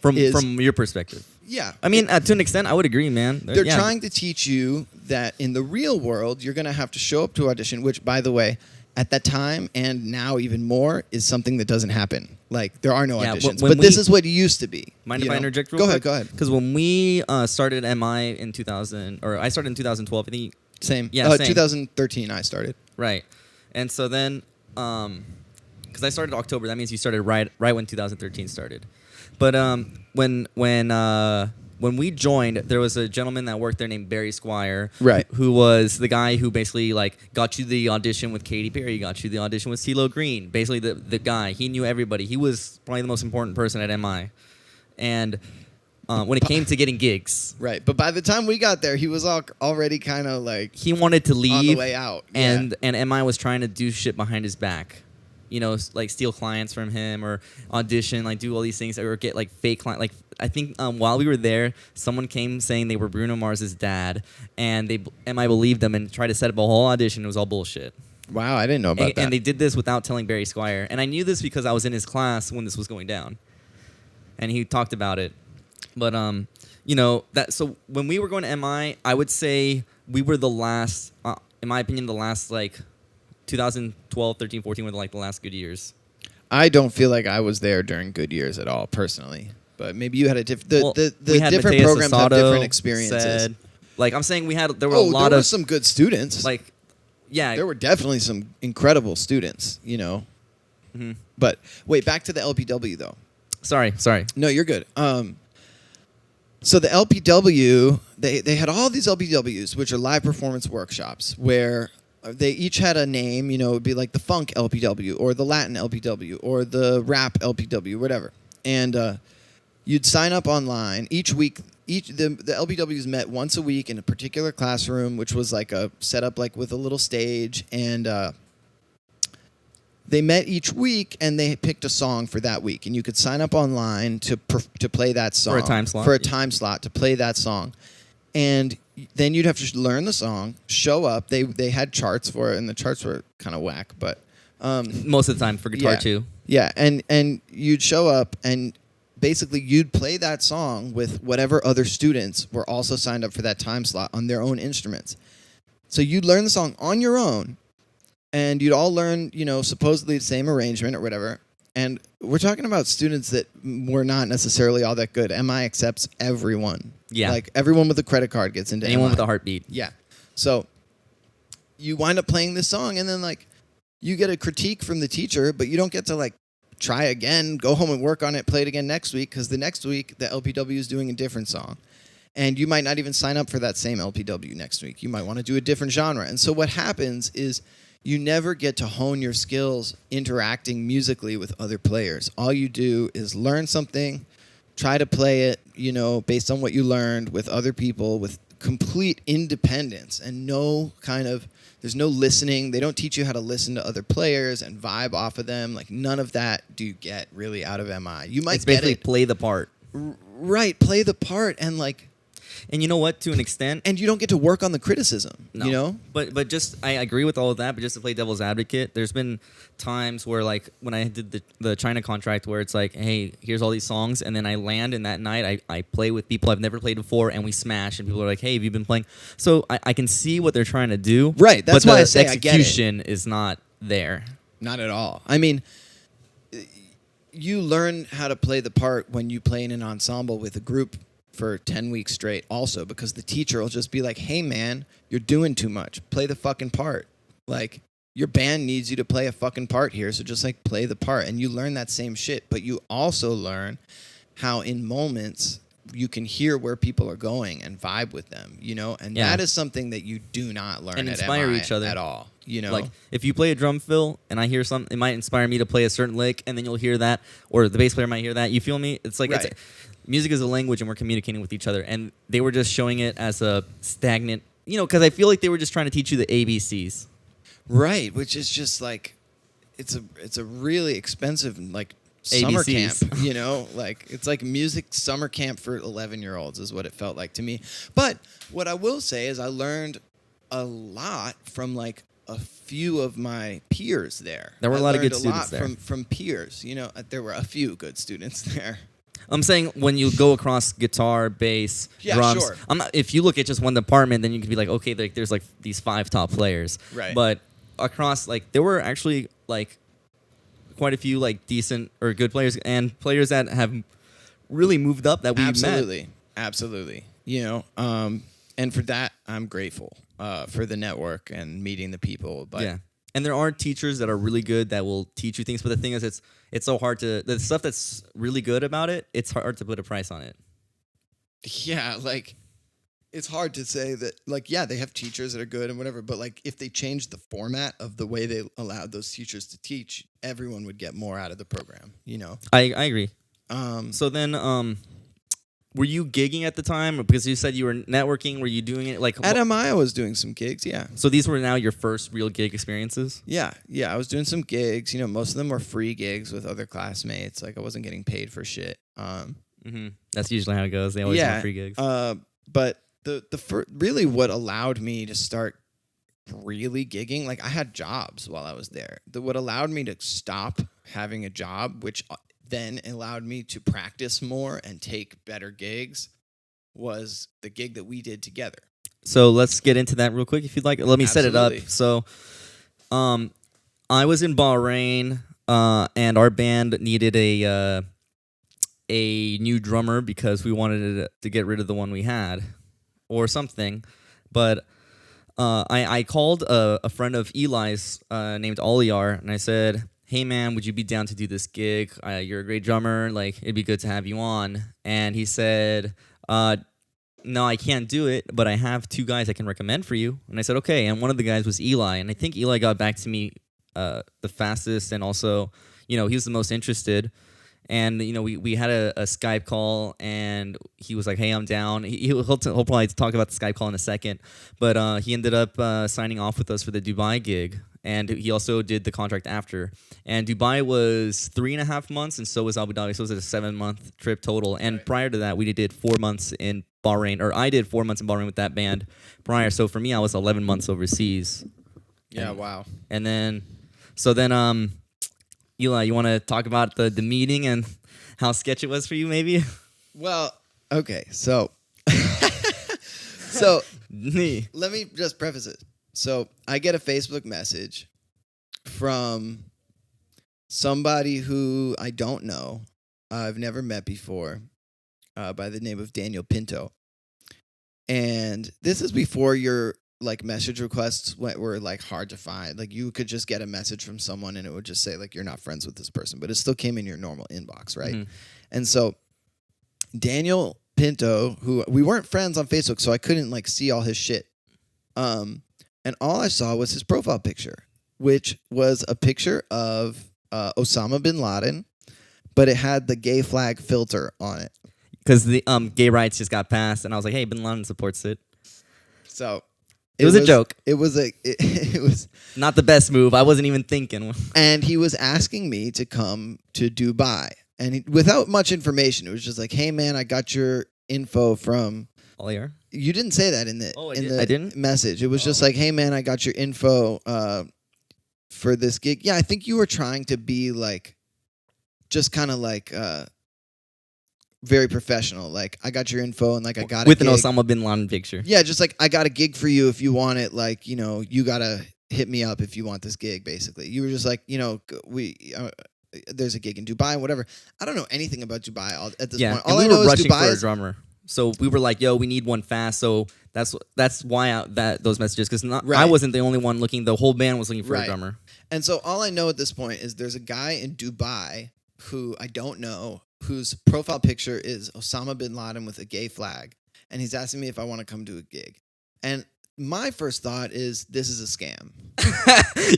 From your perspective. Yeah. I mean, to an extent, I would agree, man. They're trying to teach you that in the real world, you're going to have to show up to audition, which, by the way, at that time and now even more, is something that doesn't happen. Like, there are no auditions. But this is what it used to be. Mind if I interject real quick? Go ahead. Because when we started MI in 2000, or I started in 2012, I think. Same. Yeah, same. 2013 I started. Right. And so then, because I started October, that means you started right when 2013 started. But when we joined, there was a gentleman that worked there named Barry Squire, Right. who was the guy who basically like got you the audition with Katy Perry, got you the audition with CeeLo Green. Basically, the guy, he knew everybody. He was probably the most important person at MI. And when it came to getting gigs, Right. But by the time we got there, he was already kind of like he wanted to leave on the way out. and MI was trying to do shit behind his back. You know, like steal clients from him or audition, like do all these things, or get like fake client. Like I think while we were there, someone came saying they were Bruno Mars's dad, and MI believed them and tried to set up a whole audition. It was all bullshit. Wow, I didn't know about that. And they did this without telling Barry Squire. And I knew this because I was in his class when this was going down, and he talked about it. But you know that. So when we were going to MI, I would say we were the last, in my opinion, the last like 2012, 13, 14 were like the last good years. I don't feel like I was there during good years at all, personally. But maybe you had a different. The we had different Mateus programs have Asado different experiences. Like I'm saying, there were a lot there were of some good students. like, yeah, there were definitely some incredible students. You know. Mm-hmm. But wait, back to the LPW though. Sorry. No, you're good. So the LPW, they had all these LPWs, which are live performance workshops, where they each had a name. You know, it would be like the funk LPW or the Latin LPW or the rap LPW, whatever. And you'd sign up online each week. The LPWs met once a week in a particular classroom, which was like a setup like with a little stage, and they met each week and they picked a song for that week, and you could sign up online to play that song For a time slot. For a time slot to play that song, and then you'd have to learn the song, show up. They had charts for it, and the charts were kind of whack, but Most of the time for guitar Yeah. too. Yeah, and you'd show up and basically you'd play that song with whatever other students were also signed up for that time slot on their own instruments. So you'd learn the song on your own, and you'd all learn, supposedly the same arrangement or whatever. And we're talking about students that were not necessarily all that good. MI accepts everyone. Yeah. Like everyone with a credit card gets into Anyone MI. with a heartbeat. Yeah. So you wind up playing this song, and then like you get a critique from the teacher, but you don't get to like try again, go home and work on it, play it again next week, because the next week the LPW is doing a different song. And you might not even sign up for that same LPW next week. You might want to do a different genre. And so what happens is you never get to hone your skills interacting musically with other players. All you do is learn something, try to play it, based on what you learned with other people with complete independence and there's no listening. They don't teach you how to listen to other players and vibe off of them. Like none of that do you get really out of MI. You might It's get basically it. play the part. Right, play the part and like, And you know what? To an extent, and you don't get to work on the criticism, no. But just I agree with all of that. But just to play devil's advocate, there's been times where like when I did the China contract, where it's like, hey, here's all these songs, and then I land, and that night I play with people I've never played before, and we smash, and people are like, hey, have you been playing? So I can see what they're trying to do. Right, that's but why the I say I get it. execution is not there. Not at all. I mean, you learn how to play the part when you play in an ensemble with a group for 10 weeks straight also, because the teacher will just be like, hey man, you're doing too much, play the fucking part. Like your band needs you to play a fucking part here, so just like play the part. And you learn that same shit, but you also learn how in moments you can hear where people are going and vibe with them, and Yeah. that is something that you do not learn And at inspire MI each other. at all. Like if you play a drum fill and I hear something, it might inspire me to play a certain lick, and then you'll hear that, or the bass player might hear that. You feel me? It's like Right. Music is a language, and we're communicating with each other. And they were just showing it as a stagnant, because I feel like they were just trying to teach you the ABCs. Right, which is just like it's a really expensive like summer ABCs. camp, like it's like music summer camp for 11-year-olds is what it felt like to me. But what I will say is I learned a lot from like a few of my peers there. There were a lot of good students there. there. From peers, there were a few good students there. I'm saying when you go across guitar, bass, Yeah, drums. sure. I'm not. If you look at just one department, then you can be like, okay, there's like these 5 top players. Right. But across, like, there were actually like quite a few like decent or good players, and players that have really moved up that we met. Absolutely. And for that I'm grateful for the network and meeting the people. But Yeah. And there are teachers that are really good that will teach you things, but the thing is, it's so hard to, the stuff that's really good about it, it's hard to put a price on it. yeah, like it's hard to say that, like, yeah, they have teachers that are good and whatever, but like if they changed the format of the way they allowed those teachers to teach, everyone would get more out of the program, I agree. Um, So then, were you gigging at the time? Because you said you were networking. Were you doing it like at MI, I was doing some gigs, yeah. So these were now your first real gig experiences? Yeah, I was doing some gigs. Most of them were free gigs with other classmates. Like I wasn't getting paid for shit. That's usually how it goes. They always yeah, want free gigs. But really what allowed me to start really gigging, like I had jobs while I was there. What allowed me to stop having a job, which then allowed me to practice more and take better gigs, was the gig that we did together. So let's get into that real quick if you'd like. Let me set it up. Absolutely. So I was in Bahrain, and our band needed a new drummer because we wanted to get rid of the one we had or something. But I called a friend of Eli's named Oliar, and I said, hey, man, would you be down to do this gig? You're a great drummer. Like, it'd be good to have you on. And he said, no, I can't do it, but I have 2 guys I can recommend for you. And I said, okay. And one of the guys was Eli. And I think Eli got back to me the fastest, and also, he was the most interested. And, we had a Skype call, and he was like, hey, I'm down. He'll probably talk about the Skype call in a second. But he ended up signing off with us for the Dubai gig. And he also did the contract after. And Dubai was 3.5 months, and so was Abu Dhabi. So it was a 7-month trip total. And Right. prior to that, we did 4 months in Bahrain, or I did 4 months in Bahrain with that band prior. So for me, I was 11 months overseas. Yeah, And- wow. And then So then, Eli, you want to talk about the meeting and how sketchy it was for you, maybe? Well, okay, so so Me. let me just preface it. So I get a Facebook message from somebody who I don't know, I've never met before, by the name of Daniel Pinto. And this is before your like message requests were like hard to find. Like you could just get a message from someone and it would just say like you're not friends with this person, but it still came in your normal inbox, right? Mhm. And so Daniel Pinto, who we weren't friends on Facebook, so I couldn't like see all his shit. And all I saw was his profile picture, which was a picture of Osama bin Laden, but it had the gay flag filter on it. Because the gay rights just got passed, and I was like, hey, Bin Laden supports it. So It was a joke. It was Not the best move. I wasn't even thinking. and he was asking me to come to Dubai. And without much information, it was just like, "Hey man, I got your info from." All year? You didn't say that in the I didn't? message. It was just Oh. like, "Hey man, I got your info for this gig." Yeah, I think you were trying to be like, just kind of like very professional. Like, I got your info and like I got With a an gig. Osama Bin Laden picture. Yeah, just like I got a gig for you if you want it. Like, you know, you gotta hit me up if you want this gig. Basically, you were just like, you know, there's a gig in Dubai, whatever. I don't know anything about Dubai at this Yeah, point. and All we I were know is rushing Dubai for a is drummer. So we were like, yo, we need one fast. So that's why those messages. Because I Right. wasn't the only one looking. The whole band was looking for a Right. drummer. And so all I know at this point is there's a guy in Dubai who I don't know, whose profile picture is Osama bin Laden with a gay flag. And he's asking me if I want to come to a gig. And my first thought is this is a scam.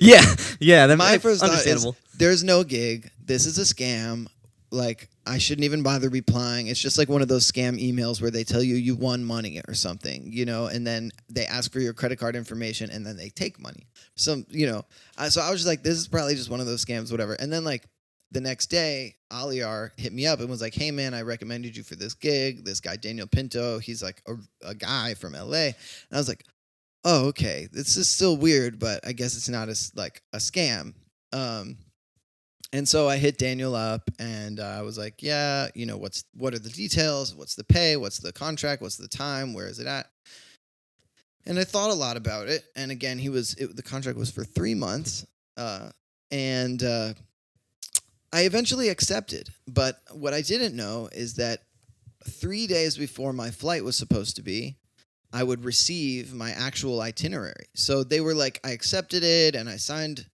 yeah. That My first thought is understandable. there's no gig. This is a scam. Like, I shouldn't even bother replying. It's just like one of those scam emails where they tell you you won money or something, you know, and then they ask for your credit card information and then they take money. So, you know, so I was just like, this is probably just one of those scams, whatever. And then like the next day, Aliar hit me up and was like, hey man, I recommended you for this gig. This guy, Daniel Pinto, he's like a guy from LA. And I was like, oh, okay, this is still weird, but I guess it's not as like a scam. And so I hit Daniel up and I was like, yeah, you know, what are the details? What's the pay? What's the contract? What's the time? Where is it at? And I thought a lot about it. And again, the contract was for 3 months. And I eventually accepted. But what I didn't know is that 3 days before my flight was supposed to be, I would receive my actual itinerary. So they were like, I accepted it and I signed.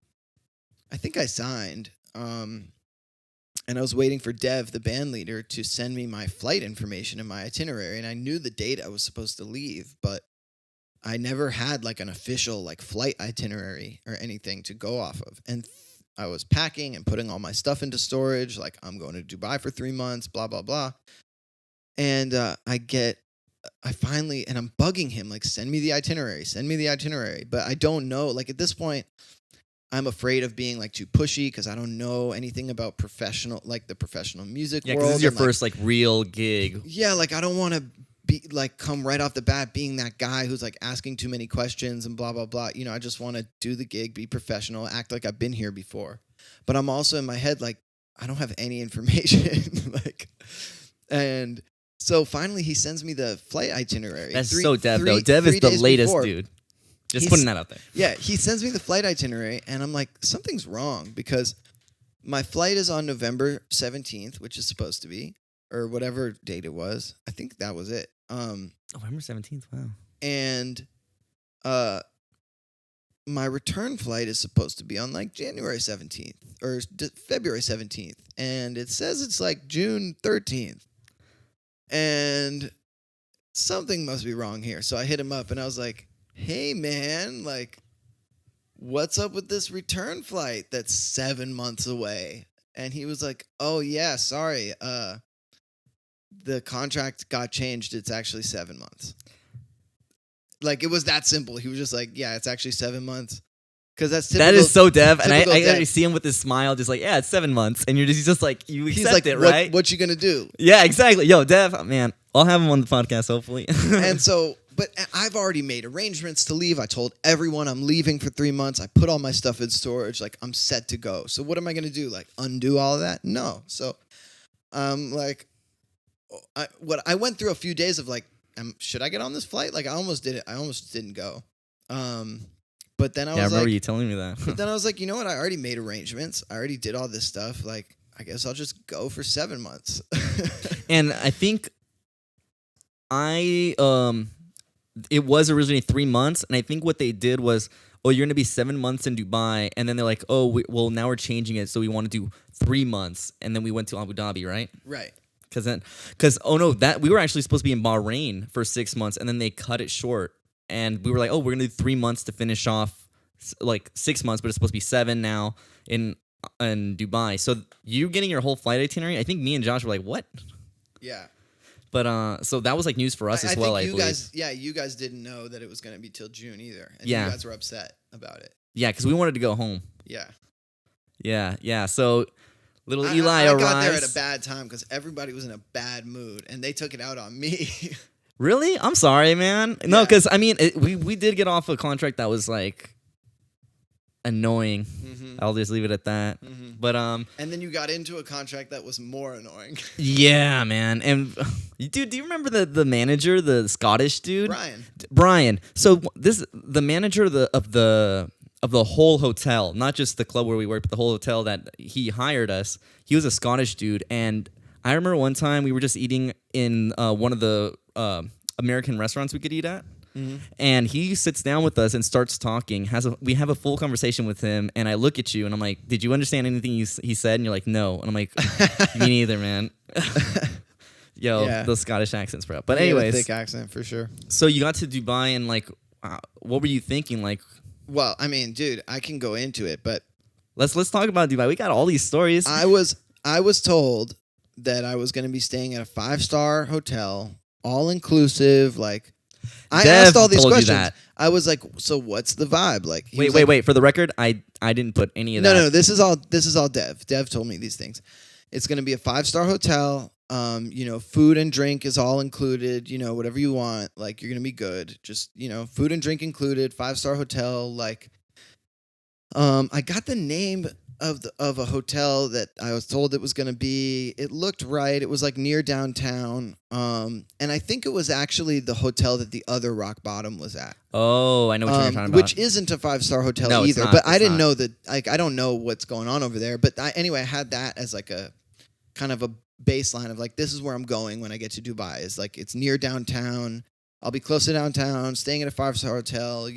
I think I signed. And I was waiting for Dev, the band leader, to send me my flight information and my itinerary. And I knew the date I was supposed to leave, but I never had like an official like flight itinerary or anything to go off of. And I was packing and putting all my stuff into storage. Like, I'm going to Dubai for 3 months, blah, blah, blah. And I finally, and I'm bugging him, like, send me the itinerary. But I don't know, like, at this point, I'm afraid of being like too pushy because I don't know anything about the professional music Yeah, world. because this is your and, like, first like real gig. yeah, like I don't want to be like come right off the bat being that guy who's like asking too many questions and blah blah blah. You know, I just want to do the gig, be professional, act like I've been here before. But I'm also in my head like I don't have any information. And so finally he sends me the flight itinerary. That's so Dev though. Dev is the latest dude. Just putting that out there. Yeah, he sends me the flight itinerary, and I'm like, something's wrong because my flight is on November 17th, which is supposed to be, or whatever date it was. I think that was it. November 17th. Wow. And my return flight is supposed to be on like January 17th or February 17th, and it says it's like June 13th, and something must be wrong here. So I hit him up, and I was like, hey man, like, what's up with this return flight that's 7 months away? And he was like, oh yeah, sorry, the contract got changed. It's actually 7 months. Like, it was that simple. He was just like, yeah, it's actually 7 months. Because that's typical. That is so Dev, and I typical Dev. already see him with his smile, just like, yeah, it's 7 months, and he's just like, you He's accept like, it, right? What you gonna do? Yeah, exactly. Yo, Dev, man, I'll have him on the podcast hopefully. And so, but I've already made arrangements to leave. I told everyone I'm leaving for 3 months. I put all my stuff in storage. Like, I'm set to go. So what am I going to do? Like, undo all of that? No. So, like, I went through a few days of like, should I get on this flight? Like, I almost did it. I almost didn't go. But then I I was remember like, you telling me that. but then I was like, you know what? I already made arrangements. I already did all this stuff. Like, I guess I'll just go for 7 months. And I think it was originally 3 months, and I think what they did was, oh, you're gonna be 7 months in Dubai, and then they're like, oh, well, now we're changing it, so we want to do 3 months, and then we went to Abu Dhabi, right? Right. Because oh no, that we were actually supposed to be in Bahrain for 6 months, and then they cut it short, and we were like, oh, we're gonna do 3 months to finish off like 6 months, but it's supposed to be 7 now in Dubai. So you getting your whole flight itinerary, I think me and Josh were like, what? Yeah. But so that was like news for us as well. I think I believe. guys, you guys didn't know that it was going to be till June either, and Yeah. you guys were upset about it. Yeah, because we wanted to go home. Yeah. Yeah. So little Eli I arrives. got there at a bad time because everybody was in a bad mood, and they took it out on me. Really? I'm sorry, man. No, Yeah. because I mean, we did get off a contract that was like annoying. Mm-hmm. I'll just leave it at that. Mm-hmm. But And then you got into a contract that was more annoying. yeah, man. And dude, do you remember the manager, the Scottish dude? Brian. So the manager of the whole hotel, not just the club where we worked, but the whole hotel that he hired us. He was a Scottish dude, and I remember one time we were just eating in one of the American restaurants we could eat at. Mm-hmm. And he sits down with us and starts talking. We have a full conversation with him, and I look at you and I'm like, "Did you understand anything he said?" And you're like, "No." And I'm like, "Me neither, man." Yo, Yeah. those Scottish accents, bro. But He had a anyways, thick accent for sure. so you got to Dubai and like, what were you thinking? Like, Well, I mean, dude, I can go into it, but let's talk about Dubai. We got all these stories. I was told that I was going to be staying at a 5-star hotel, all inclusive. Like, I Dev asked all these told you questions. that. I was like, so what's the vibe? Like, he was Wait. like, For the record, I didn't put any of that. No, this is all Dev. Dev told me these things. It's going to be a 5-star hotel. Food and drink is all included. Whatever you want. Like, you're going to be good. Just, food and drink included. 5-star hotel. Like, I got the name of a hotel that I was told it was going to be. It looked right. It was like near downtown. And I think it was actually the hotel that the other Rock Bottom was at. Oh, I know what you're talking about. Which isn't a 5-star hotel No, it's either. not. But I It's didn't not. know that. Like, I don't know what's going on over there. But anyway, I had that as like a kind of a baseline of like, this is where I'm going when I get to Dubai. Is like, it's near downtown. I'll be close to downtown, staying at a 5-star hotel.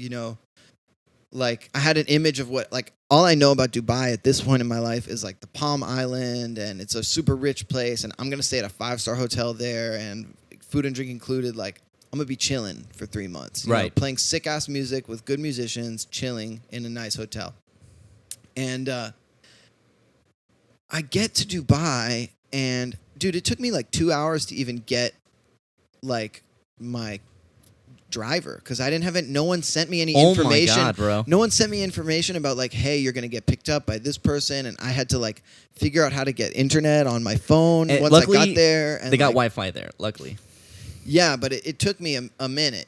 Like, I had an image of what, like, all I know about Dubai at this point in my life is like the Palm Island, and it's a super rich place, and I'm gonna stay at a 5-star hotel there, and food and drink included. Like, I'm gonna be chilling for 3 months, Right. playing sick ass music with good musicians, chilling in a nice hotel. And I get to Dubai, and dude, it took me like 2 hours to even get like my driver, because I didn't have it. No one sent me any information. Oh my God, bro. No one sent me information about like, hey, you're gonna get picked up by this person, and I had to like figure out how to get internet on my phone And once I luckily, got there. And They got like, Wi-Fi there, luckily. yeah, but it took me a minute,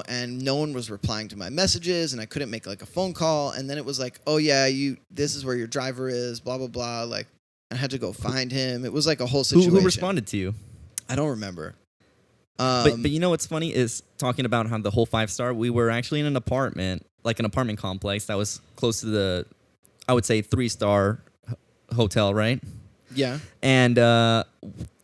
and no one was replying to my messages, and I couldn't make like a phone call. And then it was like, oh yeah, this is where your driver is, blah blah blah. Like, I had to go find him. It was like a whole situation. Who responded to you? I don't remember. But you know what's funny is talking about how the whole 5-star. We were actually in an apartment, like an apartment complex that was close to the, I would say 3-star hotel, right? Yeah. And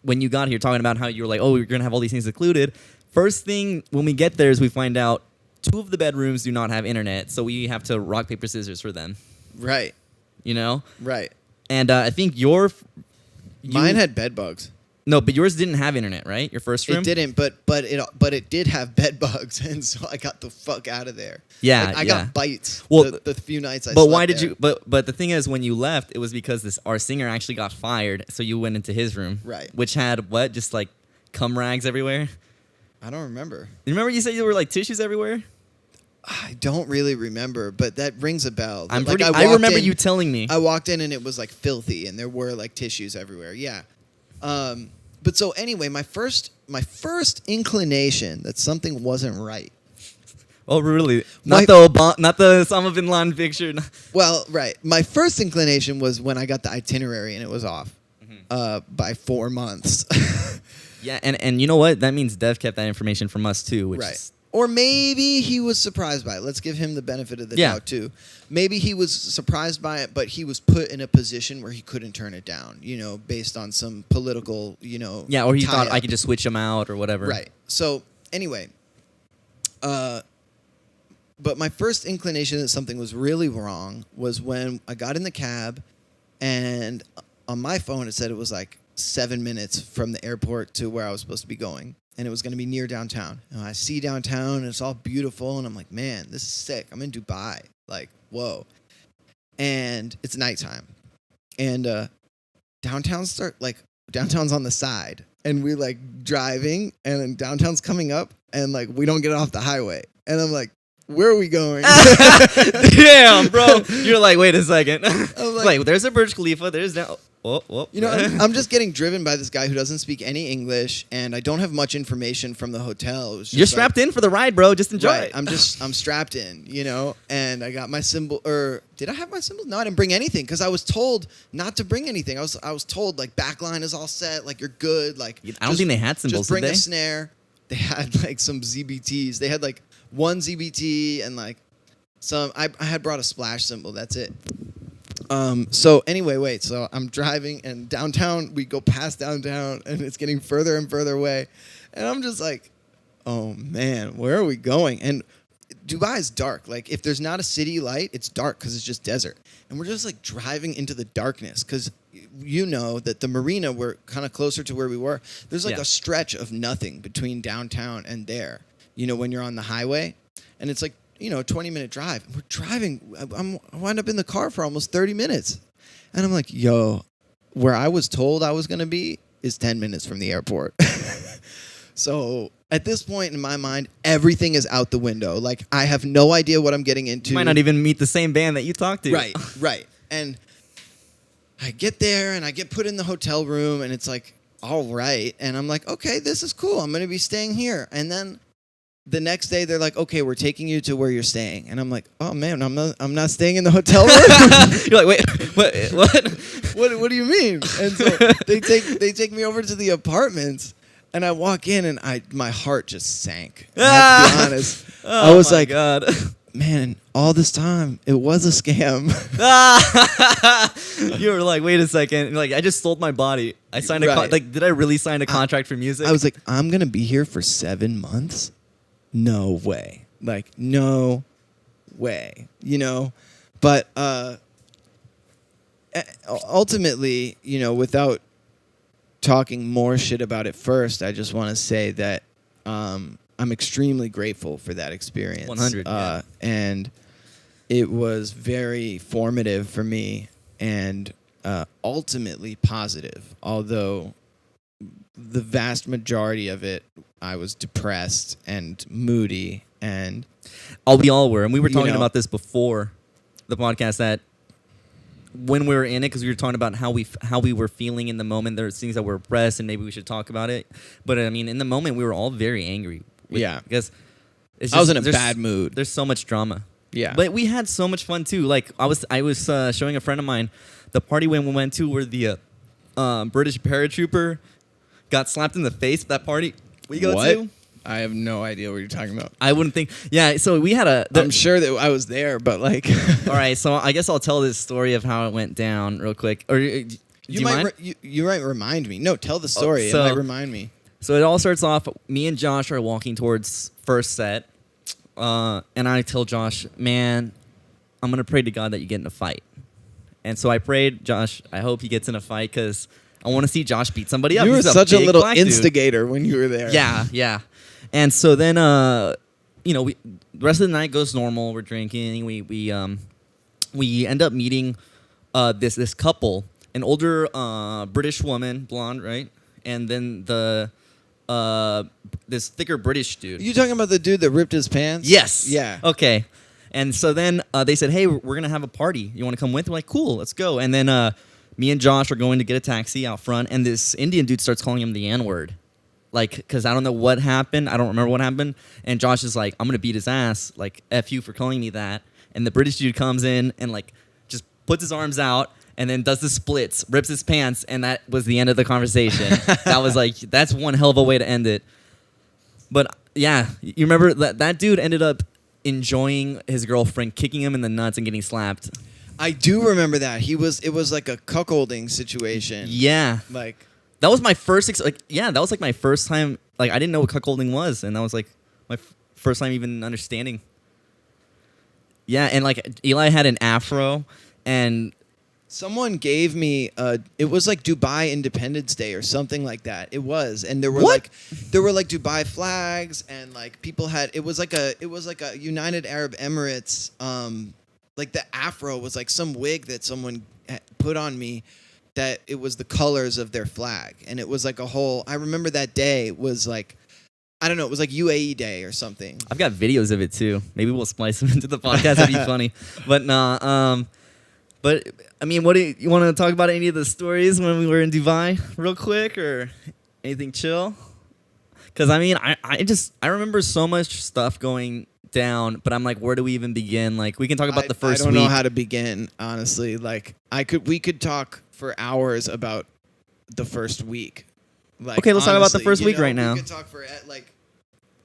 when you got here, talking about how you were like, oh, you're gonna have all these things included. First thing when we get there is we find out 2 of the bedrooms do not have internet, so we have to rock paper scissors for them. Right. Right. And I think Mine had bed bugs. No, but yours didn't have internet, right? Your first room? It didn't, but it did have bed bugs, and so I got the fuck out of there. Yeah, Like, I got bites. Well, the few nights I. But slept why did there. you? But the thing is, when you left, it was because our singer actually got fired, so you went into his room, Right. Which had what? Just like cum rags everywhere. I don't remember. You remember you said there were like tissues everywhere? I don't really remember, but that rings a bell. I walked remember in- you telling me. I walked in and it was like filthy, and there were like tissues everywhere. Yeah. But so anyway, my first inclination that something wasn't right Oh, really? My- Not the Osama bin Laden picture. Well, right. My first inclination was when I got the itinerary and it was off by 4 months. Yeah, and you know what? That means Dev kept that information from us too, which Right. is Or maybe he was surprised by it. Let's give him the benefit of the Yeah. doubt too. Maybe he was surprised by it, but he was put in a position where he couldn't turn it down, based on some political, yeah, or he thought I tie-up. could just switch them out or whatever. Right. So anyway, but my first inclination that something was really wrong was when I got in the cab, and on my phone it said it was like 7 minutes from the airport to where I was supposed to be going, and it was going to be near downtown. And I see downtown, and it's all beautiful, and I'm like, man, this is sick. I'm in Dubai. Like, whoa. And it's nighttime, and downtown's on the side, and we like driving, and then downtown's coming up, and like we don't get off the highway, and I'm like, where are we going? Damn, bro. You're like, wait a second. I'm like, there's a Burj Khalifa. There's now. Whoa. I'm just getting driven by this guy who doesn't speak any English, and I don't have much information from the hotel. It was just You're strapped in for the ride, bro. Just enjoy Right, it. I'm strapped in, and I got my symbol. Or did I have my symbol? No, I didn't bring anything because I was told not to bring anything. I was told like backline is all set, like you're good. Like I don't think they had symbols. Just bring did a they? snare. They had like some ZBTs. They had like one ZBT and like some. I had brought a splash symbol. That's it. So anyway, wait. So I'm driving, and downtown. We go past downtown, and it's getting further and further away, and I'm just like, oh man, where are we going? And Dubai is dark. Like if there's not a city light, it's dark because it's just desert. And we're just like driving into the darkness because that the marina, we're kind of closer to where we were. There's like Yeah. a stretch of nothing between downtown and there. When you're on the highway, and it's like 20-minute drive. And we're driving. I wound up in the car for almost 30 minutes, and I'm like, yo, where I was told I was gonna be is 10 minutes from the airport. So at this point in my mind, everything is out the window. Like I have no idea what I'm getting into. You might not even meet the same band that you talked to. Right. And I get there and I get put in the hotel room, and it's like, all right. And I'm like, okay, this is cool. I'm going to be staying here. And then the next day they're like, okay, we're taking you to where you're staying. And I'm like, oh man, I'm not staying in the hotel room. You're like, wait, what? What do you mean? And so they take me over to the apartments. And I walk in, and my heart just sank. I have to be honest. I was like, God. man, all this time, it was a scam. You were like, wait a second. Like, I just sold my body. I signed a Right. did I really sign a contract for music? I was like, I'm going to be here for 7 months? No way. Like, no way. But ultimately, without talking more shit about it first, I just want to say that I'm extremely grateful for that experience. 100, yeah. And it was very formative for me and ultimately positive, although the vast majority of it, I was depressed and moody. And we all were. And we were talking know. about this before the podcast, that when we were in it, because we were talking about how we were feeling in the moment. There's things that were repressed, and maybe we should talk about it. But I mean, in the moment, we were all very angry. Yeah. Because it's I was in a there's- bad mood. There's so much drama. Yeah. But we had so much fun too. Like I was showing a friend of mine the party when we went to where the British paratrooper got slapped in the face at that party we go What? to. I have no idea what you're talking about. I wouldn't think. Yeah. So we had I'm sure that I was there, but like, all right. So I guess I'll tell this story of how it went down real quick. Or do you mind? You might remind me. No, tell the story. so- it might remind me. So it all starts off. Me and Josh are walking towards first set, and I tell Josh, "Man, I'm gonna pray to God that you get in a fight." And so I prayed, Josh, I hope he gets in a fight because I want to see Josh beat somebody up. You were He's such a big little black dude. instigator when you were there. Yeah. And so then, the rest of the night goes normal. We're drinking. We end up meeting this couple, an older British woman, blonde, right? And then this thicker British dude. You talking about the dude that ripped his pants? Yes. Yeah. Okay. And so then they said, "Hey, we're gonna have a party. You want to come with?" We're like, "Cool, let's go." And then me and Josh are going to get a taxi out front, and this Indian dude starts calling him the N-word. like, because I don't know what happened. I don't remember what happened. And Josh is like, I'm going to beat his ass. Like, F you for calling me that. And the British dude comes in and, like, just puts his arms out and then does the splits, rips his pants. And that was the end of the conversation. That was like, that's one hell of a way to end it. But, yeah, you remember that dude ended up enjoying his girlfriend kicking him in the nuts and getting slapped. I do remember that. It was like a cuckolding situation. Yeah. Like, that was my first, that was like my first time. Like, I didn't know what cuckolding was. And that was like my first time even understanding. Yeah. And like Eli had an afro and someone gave me it was like Dubai Independence Day or something like that. It was, and there were What? like Dubai flags, and like people had it was like a United Arab Emirates like the afro was like some wig that someone put on me that it was the colors of their flag, and it was like a whole. I remember that day was like, I don't know, it was like UAE Day or something. I've got videos of it too. Maybe we'll splice them into the podcast. That'd be funny. But nah. But I mean, what do you want to talk about? Any of the stories when we were in Dubai, real quick, or anything chill? Because I mean, I remember so much stuff going down, but I'm like, where do we even begin? Like, we can talk about the first week. I don't know how to begin, honestly. Like, we could talk for hours about the first week. Like, okay, let's talk about the honestly, first week right now. We could talk for like,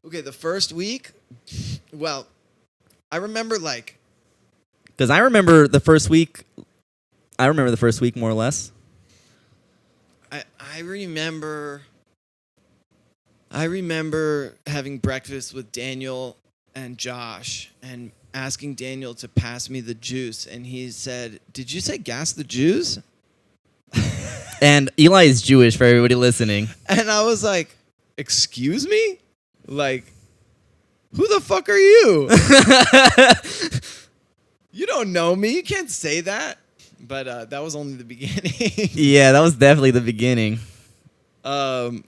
okay, the first week. Well, I remember like, because I remember the first week. I remember the first week more or less. I remember having breakfast with Daniel and Josh and asking Daniel to pass me the juice, and he said, "Did you say gas the Jews?" And Eli is Jewish for everybody listening. And I was like, "Excuse me? Like, who the fuck are you? You don't know me. You can't say that." But that was only the beginning. Yeah, that was definitely the beginning. And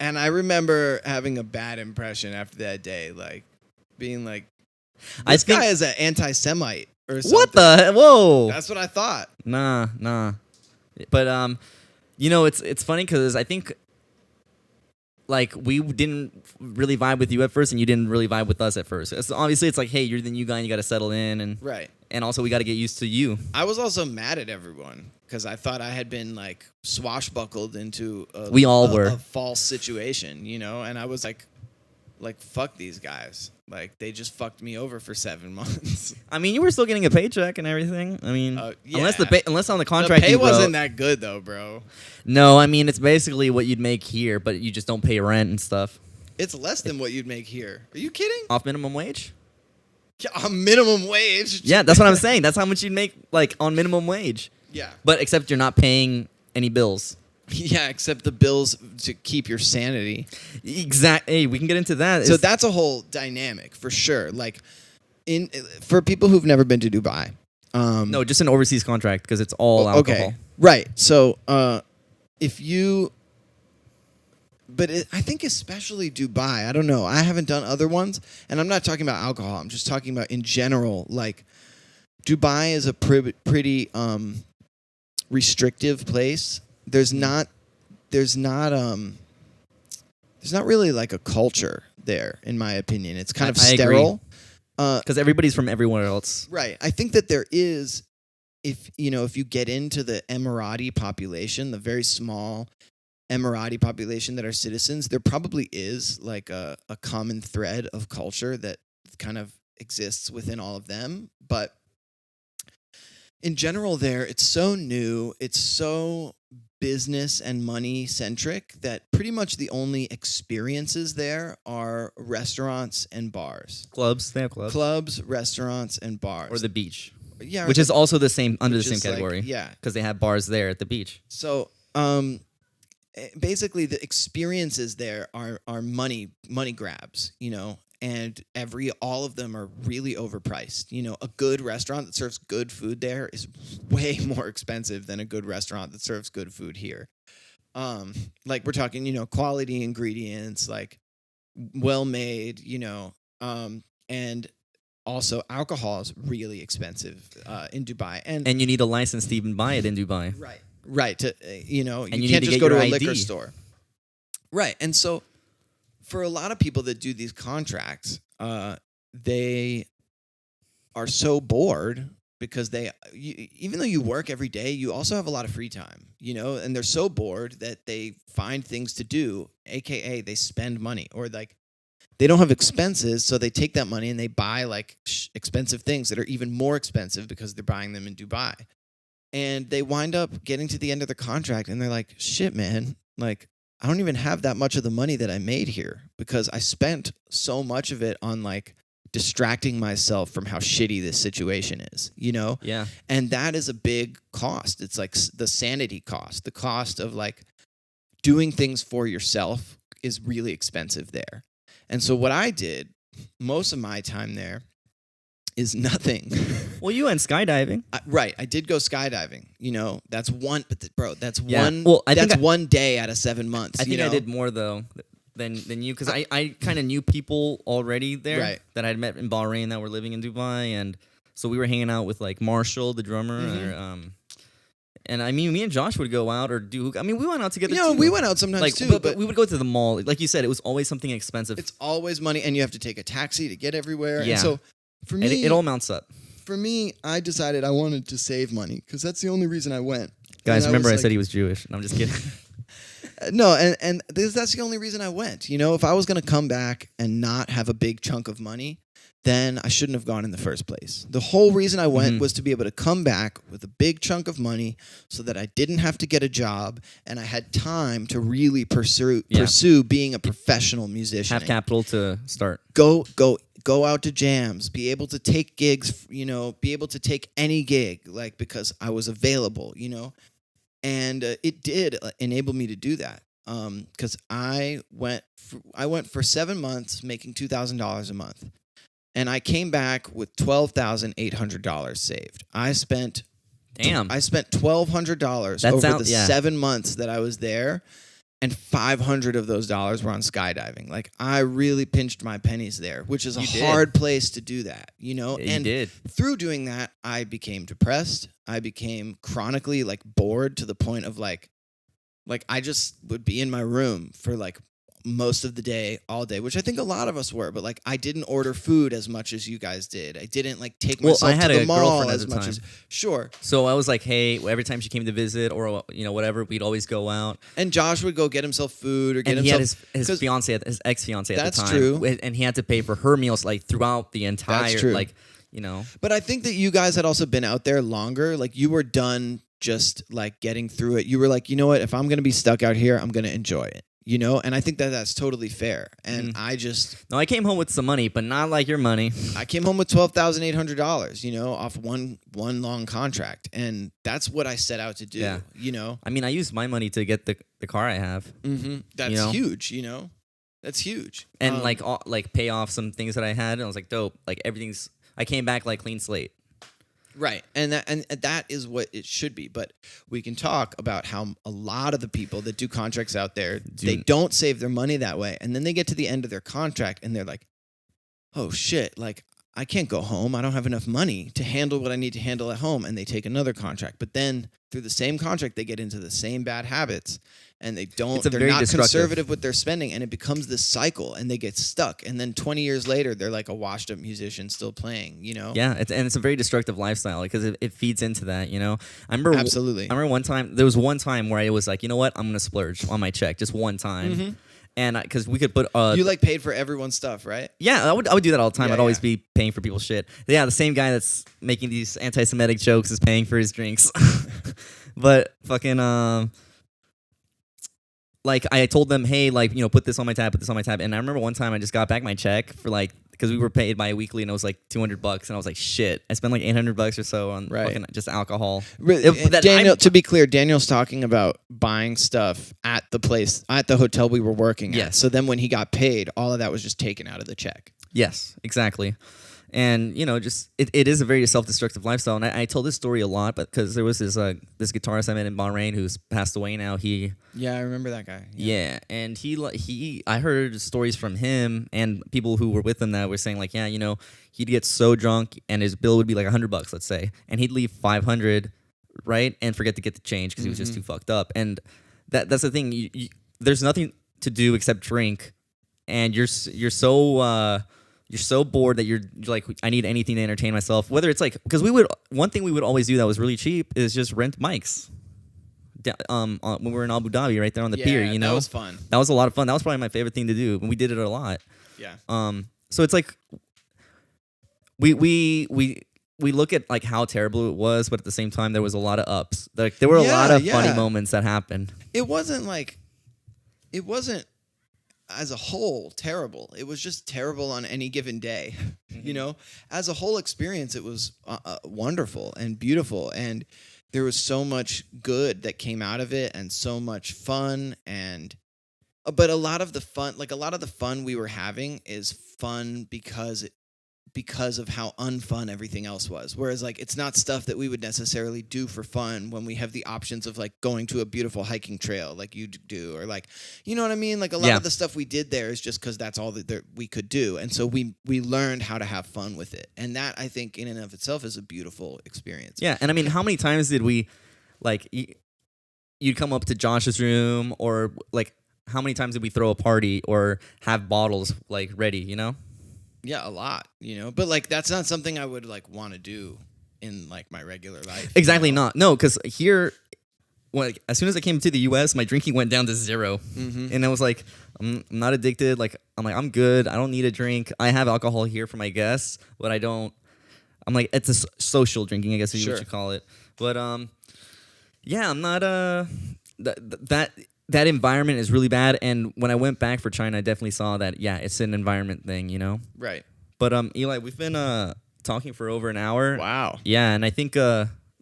I remember having a bad impression after that day, like being like, "This guy is an anti-Semite or something." What the? Whoa! That's what I thought. Nah. But you know, it's funny because I think like we didn't really vibe with you at first, and you didn't really vibe with us at first. So obviously, it's like, hey, you're the new guy, and you got to settle in, and Right. And also, we got to get used to you. I was also mad at everyone because I thought I had been like swashbuckled into We all were. a false situation, you know, and I was like, fuck these guys. Like, they just fucked me over for 7 months. I mean, you were still getting a paycheck and everything. I mean, yeah. unless on the contract The pay you wrote, wasn't that good though, bro. No, I mean, it's basically what you'd make here, but you just don't pay rent and stuff. It's less than what you'd make here. Are you kidding? Off minimum wage? A minimum wage. Yeah, that's what I'm saying. That's how much you'd make, like, on minimum wage. Yeah. But except you're not paying any bills. Yeah, except the bills to keep your sanity. Exactly. Hey, we can get into that. So that's a whole dynamic for sure. Like, for people who've never been to Dubai. No, just an overseas contract because it's all alcohol. Okay, right. So if you, but I think especially Dubai. I don't know. I haven't done other ones, and I'm not talking about alcohol. I'm just talking about in general. Like, Dubai is a pretty restrictive place. There's not really like a culture there, in my opinion. It's kind of sterile. Because everybody's from everywhere else. Right. I think that there is, if you get into the Emirati population, the very small Emirati population that are citizens, there probably is like a common thread of culture that kind of exists within all of them. But in general there, it's so new, it's so business and money centric that pretty much the only experiences there are restaurants and bars. Clubs, they have clubs. Clubs, restaurants, and bars. Or the beach. Yeah. Which is also the same, under the same like, category. yeah. Because they have bars there at the beach. So, basically the experiences there are money grabs, and all of them are really overpriced. A good restaurant that serves good food there is way more expensive than a good restaurant that serves good food here. Like, we're talking, quality ingredients, like well made, and also alcohol is really expensive in Dubai, and you need a license to even buy it in Dubai. Right. To you you can't just go to a liquor ID. store. Right. And so for a lot of people that do these contracts, they are so bored because even though you work every day, you also have a lot of free time, and they're so bored that they find things to do, AKA they spend money, or like they don't have expenses. So they take that money and they buy like expensive things that are even more expensive because they're buying them in Dubai. And they wind up getting to the end of the contract and they're like, shit, man, like I don't even have that much of the money that I made here because I spent so much of it on like distracting myself from how shitty this situation is, Yeah. And that is a big cost. It's like the sanity cost. The cost of like doing things for yourself is really expensive there. And so what I did most of my time there is nothing. Well, you went skydiving. Right. I did go skydiving. That's one, but that's Yeah. one. Well, I that's think one day out of 7 months. I think I did more though than you, because I kind of knew people already there Right. that I'd met in Bahrain that were living in Dubai, and so we were hanging out with like Marshall, the drummer, and I mean, me and Josh would go out or do. I mean, we went out together. Too. We went out sometimes like, too, but we would go to the mall. Like you said, it was always something expensive. it's always money, and you have to take a taxi to get everywhere. Yeah. And so for and me, it all mounts up. for me, I decided I wanted to save money because that's the only reason I went. Guys, And remember I was said like- he was Jewish. No, I'm just kidding. No, and that's the only reason I went. If I was going to come back and not have a big chunk of money, then I shouldn't have gone in the first place. The whole reason I went was to be able to come back with a big chunk of money so that I didn't have to get a job and I had time to really pursue being a professional musician. Have capital to start. Go out to jams, be able to take gigs, be able to take any gig, like, because I was available, and it did enable me to do that. Because I went for 7 months making $2,000 a month, and I came back with $12,800 saved. I spent $1,200 over the 7 months that I was there, and 500 of those dollars were on skydiving. Like, I really pinched my pennies there, which is a hard place to do that, Yeah, and you did. through doing that, I became depressed. I became chronically like bored to the point of like I just would be in my room for like most of the day, all day, which I think a lot of us were. But like, I didn't order food as much as you guys did. I didn't like take myself to the mall as much as sure. So I was like, hey, every time she came to visit or whatever, we'd always go out. And Josh would go get himself food or get And himself. he had his fiance, his ex-fiance at the time. That's true. And he had to pay for her meals like throughout the entire. That's true. Like, But I think that you guys had also been out there longer. Like, you were done just like getting through it. You were like, you know what? If I'm going to be stuck out here, I'm going to enjoy it. And I think that that's totally fair. And I came home with some money, but not like your money. I came home with $12,800, off one long contract. And that's what I set out to do, Yeah. I mean, I used my money to get the car I have. Mm-hmm. That's huge, That's huge. And like pay off some things that I had. And I was like, dope. Like I came back like clean slate. Right. And that is what it should be. But we can talk about how a lot of the people that do contracts out there, they don't save their money that way. And then they get to the end of their contract and they're like, oh shit, like I can't go home. I don't have enough money to handle what I need to handle at home. And they take another contract. But then through the same contract, they get into the same bad habits and they're not conservative with their spending, and it becomes this cycle and they get stuck. And then 20 years later, they're like a washed up musician still playing, Yeah. It's a very destructive lifestyle because it feeds into that, I remember. Absolutely. I remember there was one time where I was like, you know what? I'm going to splurge on my check just one time. Mm-hmm. And because we could put you like paid for everyone's stuff, right? Yeah, I would do that all the time. Yeah, I'd always be paying for people's shit. Yeah, the same guy that's making these anti-Semitic jokes is paying for his drinks. But fucking like I told them, hey, like put this on my tab, And I remember one time I just got back my check for like, because we were paid bi-weekly and it was like $200, and I was like, shit, I spent like $800 or so on fucking just alcohol. Daniel, to be clear, Daniel's talking about buying stuff at the hotel we were working at. Yes. So then when he got paid, all of that was just taken out of the check. Yes, exactly. And just it is a very self-destructive lifestyle. And I told this story a lot, but because there was this guitarist I met in Bahrain who's passed away now. I remember that guy. Yeah, and I heard stories from him and people who were with him that were saying like, yeah, he'd get so drunk and his bill would be like $100, let's say, and he'd leave 500, right, and forget to get the change because he was just too fucked up. And that's the thing. There's nothing to do except drink, and you're so bored that you're like, I need anything to entertain myself. Whether it's like, because one thing we would always do that was really cheap is just rent mics. When we were in Abu Dhabi, right there on the pier, you know, that was fun. That was a lot of fun. That was probably my favorite thing to do, and we did it a lot. Yeah. So it's like we look at like how terrible it was, but at the same time there was a lot of ups. Like there were a lot of funny moments that happened. It wasn't as a whole terrible. It was just terrible on any given day. You know, as a whole experience, it was wonderful and beautiful, and there was so much good that came out of it, and so much fun. And but a lot of the fun we were having is fun because of how unfun everything else was. Whereas like it's not stuff that we would necessarily do for fun when we have the options of like going to a beautiful hiking trail like you do, or like, you know what I mean? Like a lot of the stuff we did there is just because that's all that we could do. And so we learned how to have fun with it. And that, I think, in and of itself is a beautiful experience. Yeah. And I mean, how many times did we like, you'd come up to Josh's room, or like how many times did we throw a party or have bottles like ready, you know? Yeah, a lot, you know, but like that's not something I would like want to do in like my regular life. Exactly, you know? not. No, because here, like as soon as I came to the U.S., my drinking went down to 0, and I was like, I'm not addicted. Like I'm good. I don't need a drink. I have alcohol here for my guests, but I don't. I'm like, it's a social drinking, I guess is what you call it. But yeah, I'm not that environment is really bad. And when I went back for China, I definitely saw that, yeah, it's an environment thing, you know? Right. But Eli, we've been talking for over an hour. Wow. Yeah, and I think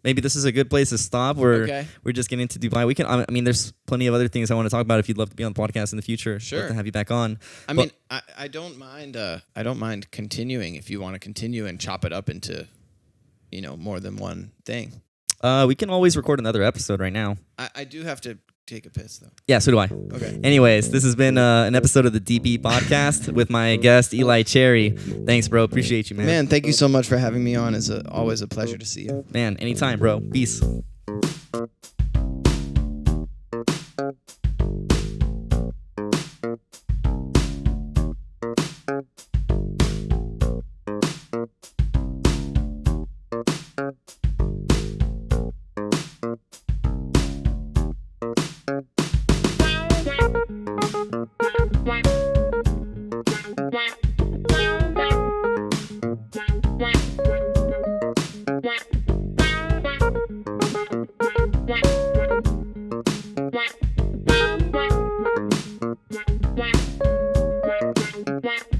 maybe this is a good place to stop. We're just getting into Dubai. We can. I mean, there's plenty of other things I want to talk about. If you'd love to be on the podcast in the future, sure, love to have you back on. I mean, I don't mind. I don't mind continuing if you want to continue and chop it up into, you know, more than one thing. We can always record another episode right now. I do have to take a piss though. Yeah, so do I. Okay. Anyways, this has been an episode of the DP podcast with my guest Eli Cherry. Thanks, bro. Appreciate you, man. Man, thank you so much for having me on. It's always a pleasure to see you. Man, anytime, bro. Peace. Wow.